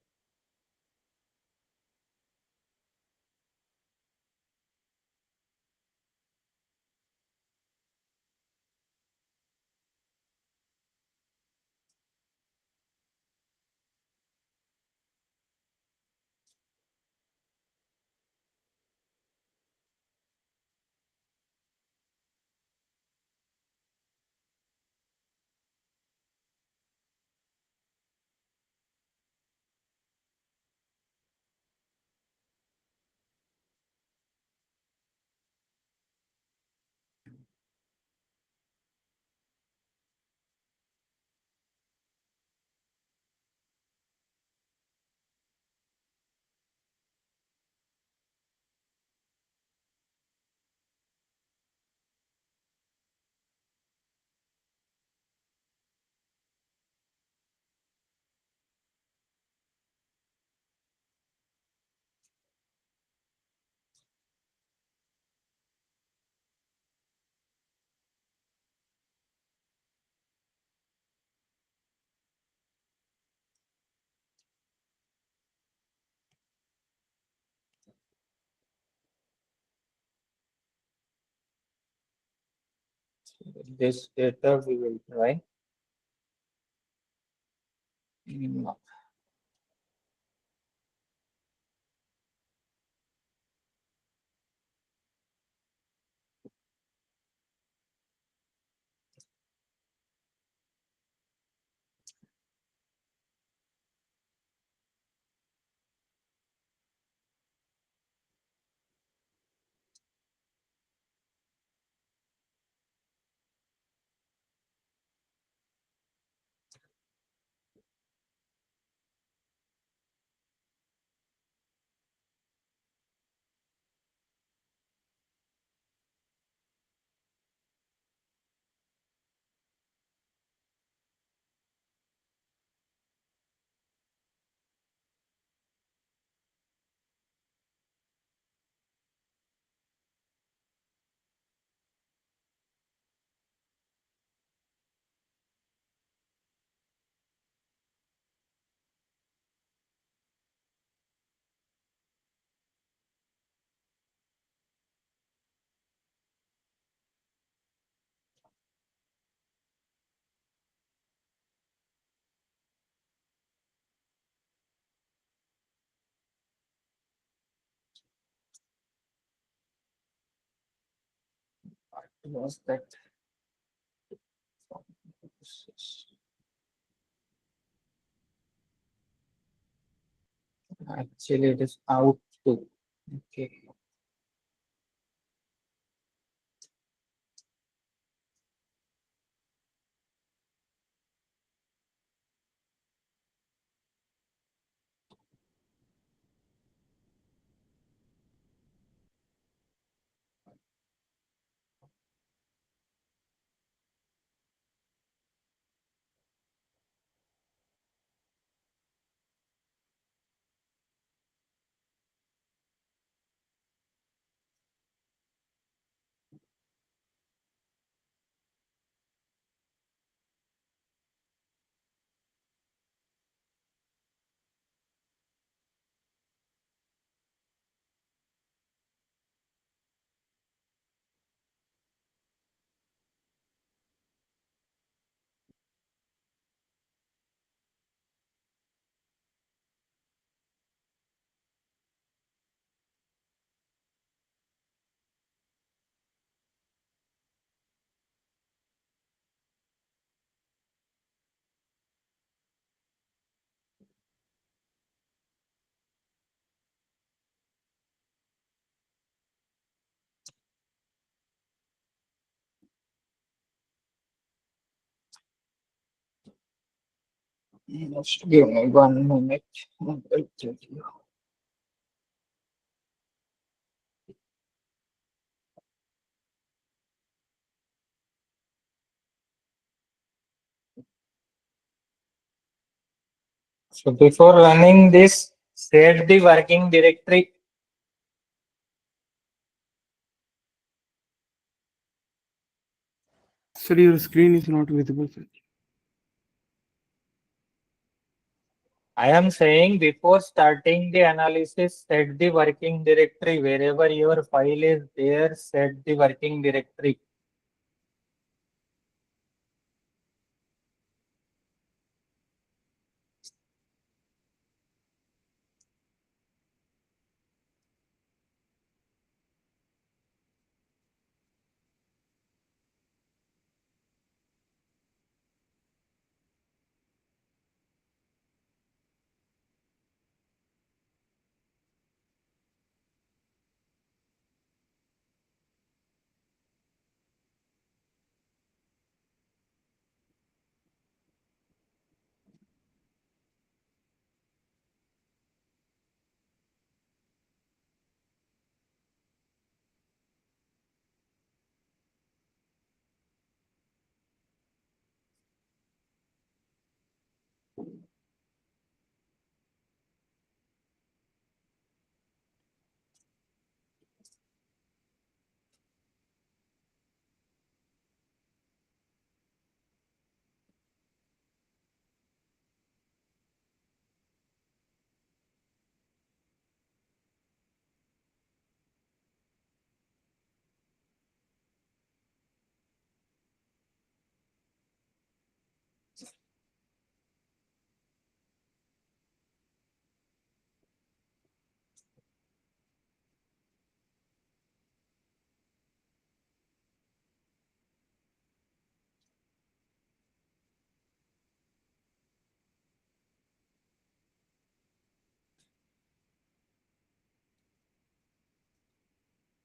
This data we will try. What was that? Actually, it is out too. Okay. Just give me 1 minute. I'll tell you. So before running this, set the working directory. Sir, your screen is not visible, sir. I am saying before starting the analysis, set the working directory. Wherever your file is there, set the working directory.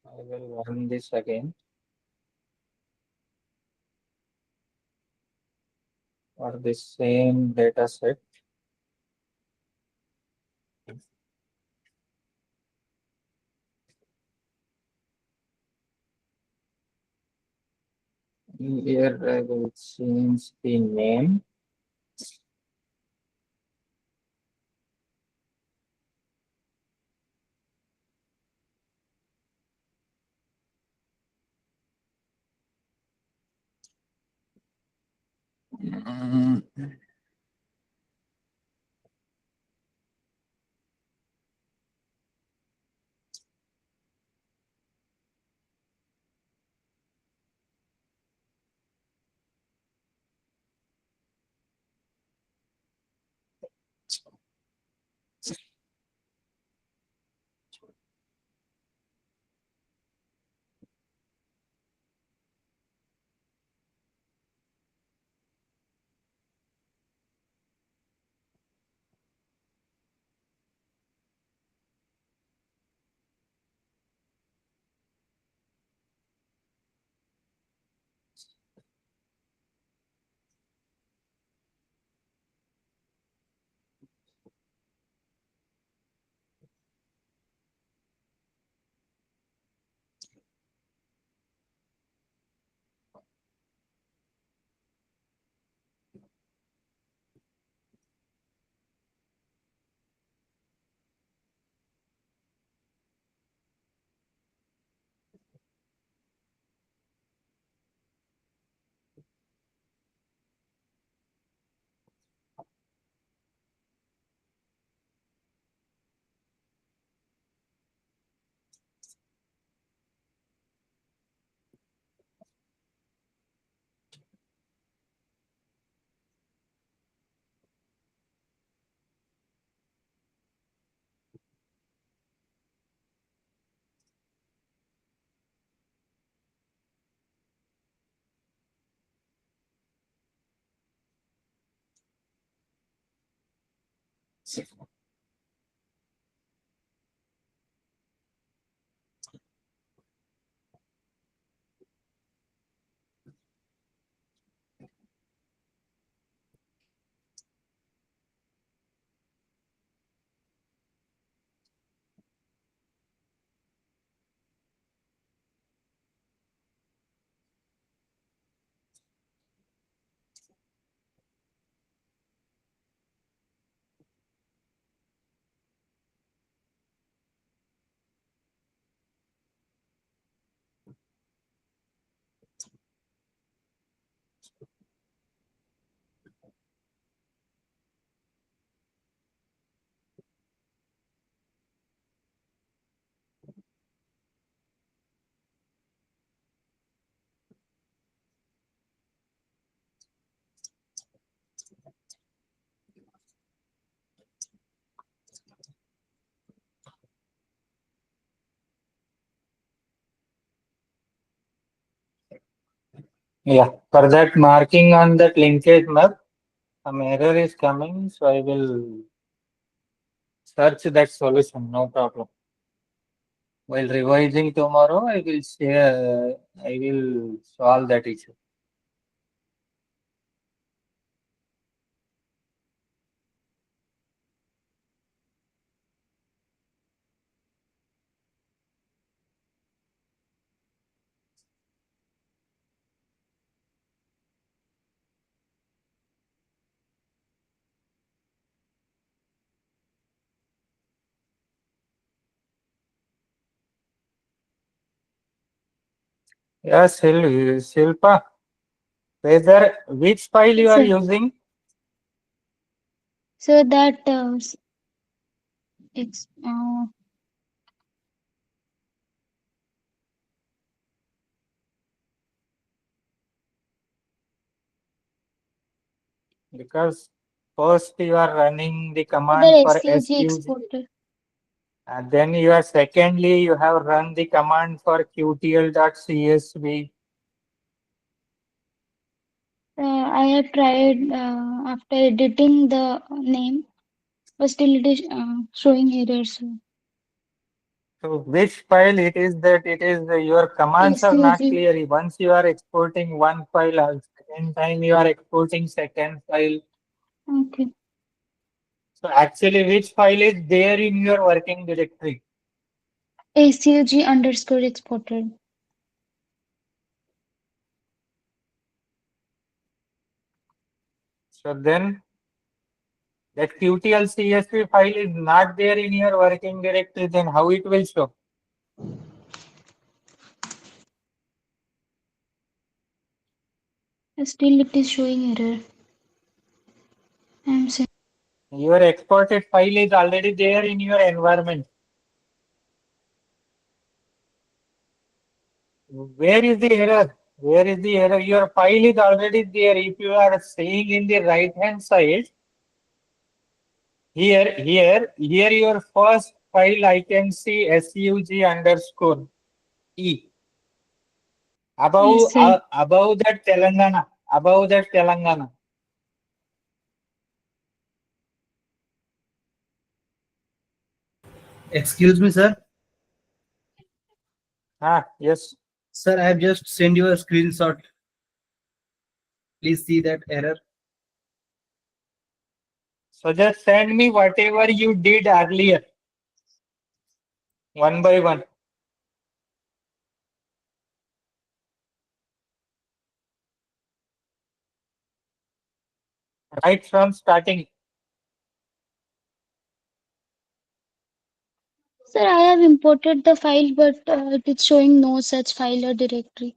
I will run this again for the same data set. Here I will change the name. Yeah, for that marking on that linkage map, some error is coming, so I will search that solution, no problem. While revising tomorrow, I will share, I will solve that issue. Yes, Shilpa, whether which file you are Sir, using? so that it's Because first you are running the command other for SUG SUG, exporter. and then you are secondly you have run the command for qtl.csv. I have tried after editing the name, but still it is showing errors. So which file it is that it is your commands are not SUG. clear. Once you are exporting one file, second time you are exporting second file. Okay. So actually, which file is there in your working directory? SUG underscore exporter. So then that qtl csv file is not there in your working directory. Then how it will show? Still it is showing error. I'm saying. Your exported file is already there in your environment. Where is the error? Where is the error? Your file is already there. If you are saying in the right hand side, here, your first file I can see SUG underscore E. Yes, sir. Above that Telangana. Above that Telangana. Excuse me, sir. Yes. Sir, I have just sent you a screenshot. Please see that error. So just send me whatever you did earlier. One by one. Right from starting. Sir, I have imported the file, but it is showing no such file or directory.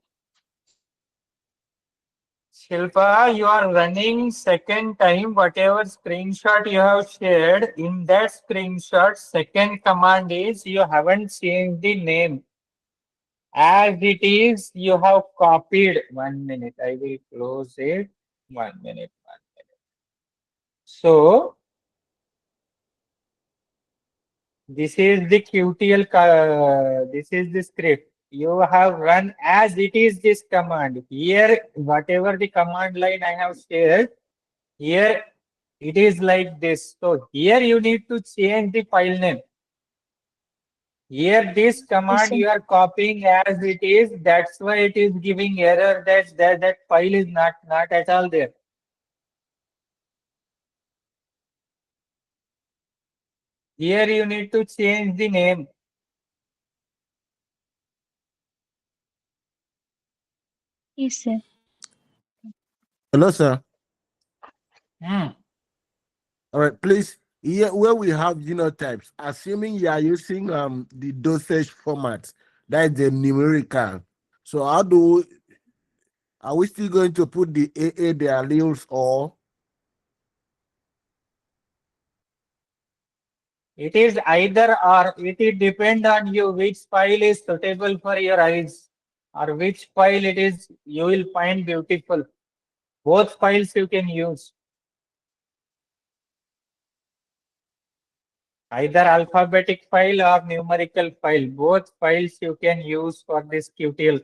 Shilpa, you are running second time, whatever screenshot you have shared, in that screenshot, second command is you haven't changed the name. As it is, you have copied. 1 minute, I will close it. 1 minute, 1 minute. So, this is the QTL, this is the script. You have run as it is this command. Here, whatever the command line I have shared, here it is like this. So here you need to change the file name. Here this command sir. you are copying as it is. That's why it is giving error that file is not at all there. Here you need to change the name. Yes, sir. Hello, sir. Hmm. All right, please. Here, where we have genotypes, assuming you are using the dosage format, that is the numerical. So are we still going to put the AA, the alleles, or? It is either or. It will depend on you which file is suitable for your eyes or which file it is you will find beautiful. Both files you can use. Either alphabetic file or numerical file. Both files you can use for this QTL.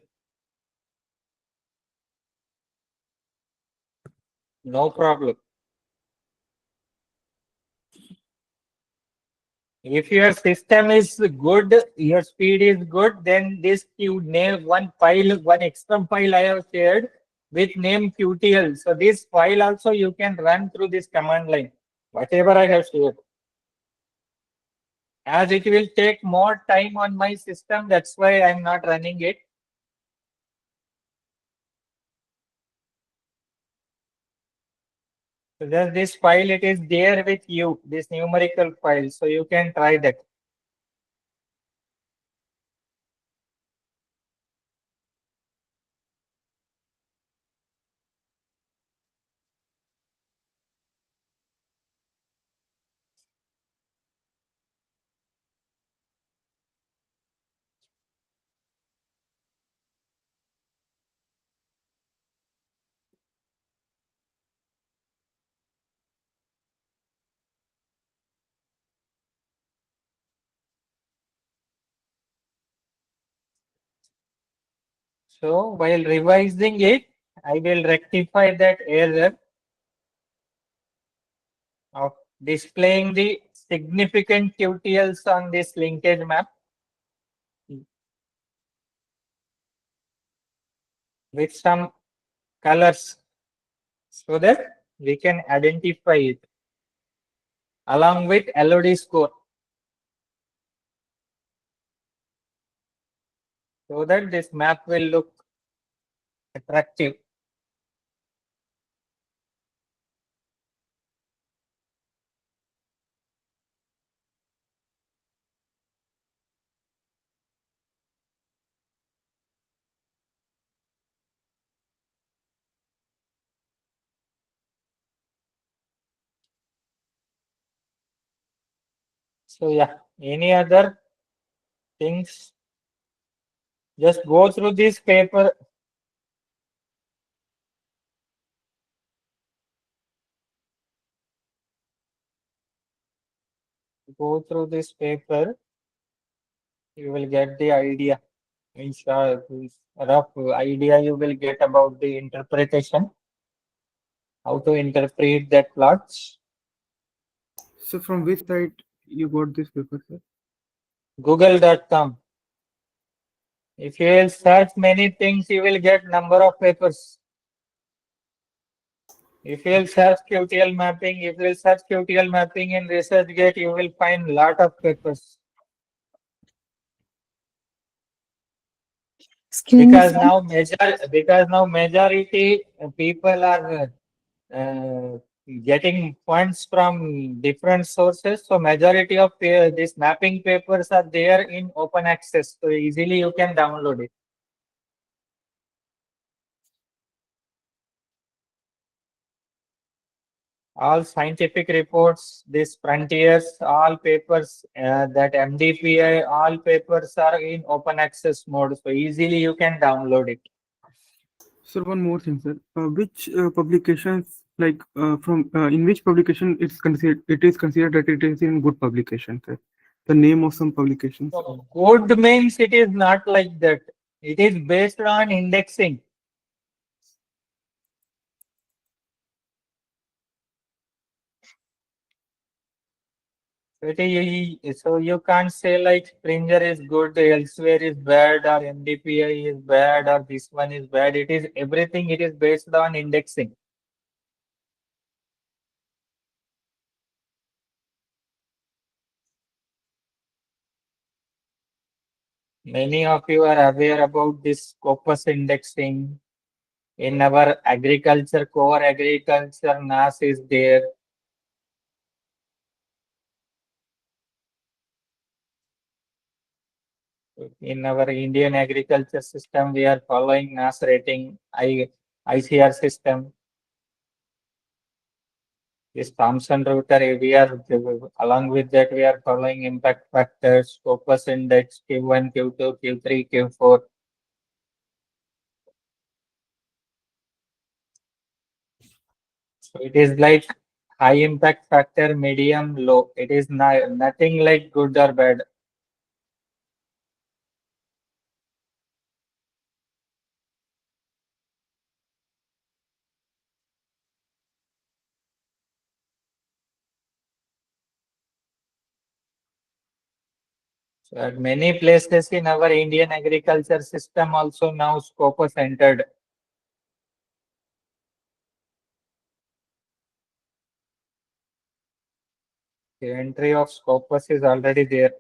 No problem. If your system is good, your speed is good, then this you name one file, one extra file I have shared with name QTL. So this file also you can run through this command line, whatever I have shared. As it will take more time on my system, that's why I'm not running it. So just this file, it is there with you, this numerical file. So you can try that. So while revising it, I will rectify that error of displaying the significant QTLs on this linkage map with some colors so that we can identify it along with LOD score so that this map will look attractive. So yeah, any other things? Just go through this paper. Go through this paper. You will get the idea. Rough idea you will get about the interpretation, how to interpret that plots. So from which site you got this paper, sir? Google.com. If you will search many things, you will get number of papers. If you will search QTL mapping, if you will search QTL mapping in ResearchGate, you will find lot of papers. Because now majority people are getting funds from different sources. So majority of these mapping papers are there in open access. So easily you can download it. All scientific reports, these frontiers, all papers, that MDPI, all papers are in open access mode. So easily you can download it. Sir, one more thing, sir. Which publications, like from in which publication it is considered that it is in good publication, sir? The name of some publications. So good means it is not like that. It is based on indexing. So you can't say like Springer is good, elsewhere is bad, or MDPI is bad, or this one is bad. It is everything. It is based on indexing. Many of you are aware about this Scopus indexing. In our agriculture, core agriculture, NAS is there. In our Indian agriculture system, we are following NAS rating, ICR system. This Thomson router, we are along with that, we are following impact factors, Scopus index, Q1, Q2, Q3, Q4. So it is like high impact factor, medium, low. It is nothing like good or bad. So at many places in our Indian agriculture system also now Scopus entered. The entry of Scopus is already there.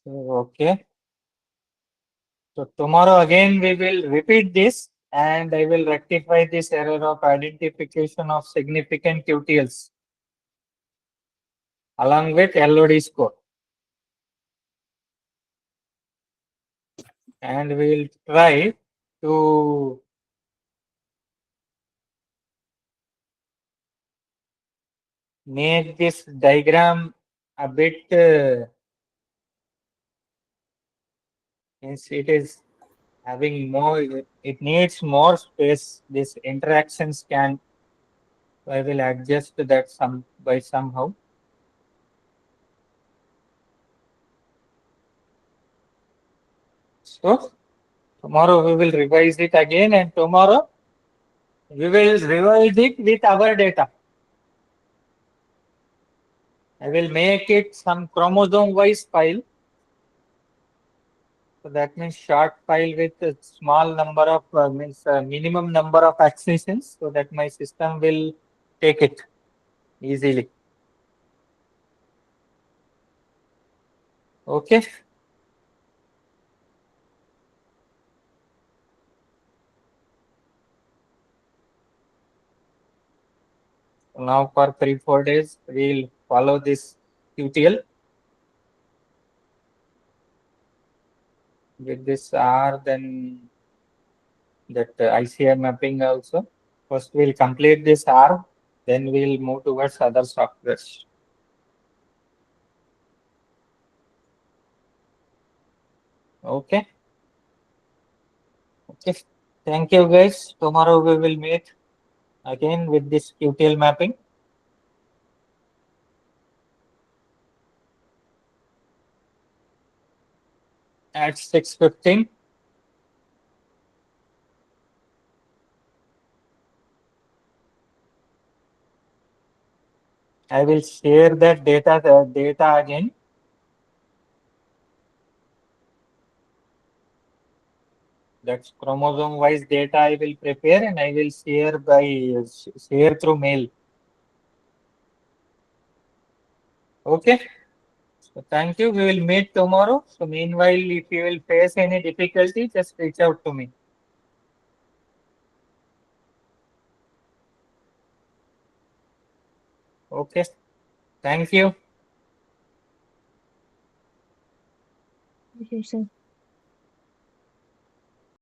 So, okay. So tomorrow again we will repeat this and I will rectify this error of identification of significant QTLs along with LOD score. And we will try to make this diagram a bit means it is having more, it needs more space, this interaction scan. So I will adjust that by somehow. So tomorrow we will revise it again and tomorrow we will revise it with our data. I will make it some chromosome wise file. So that means short file with a small number of minimum number of accessions so that my system will take it easily. Okay. Now for 3-4 days, we'll follow this QTL with this R, then that ICR mapping also. First, we'll complete this R, then we'll move towards other softwares. Okay. Okay. Thank you, guys. Tomorrow we will meet again with this QTL mapping. At 6:15. I will share that data again. That's chromosome wise data I will prepare and I will share through mail. Okay. So thank you. We will meet tomorrow. So meanwhile, if you will face any difficulty, just reach out to me. Okay. Thank you. Thank you, sir.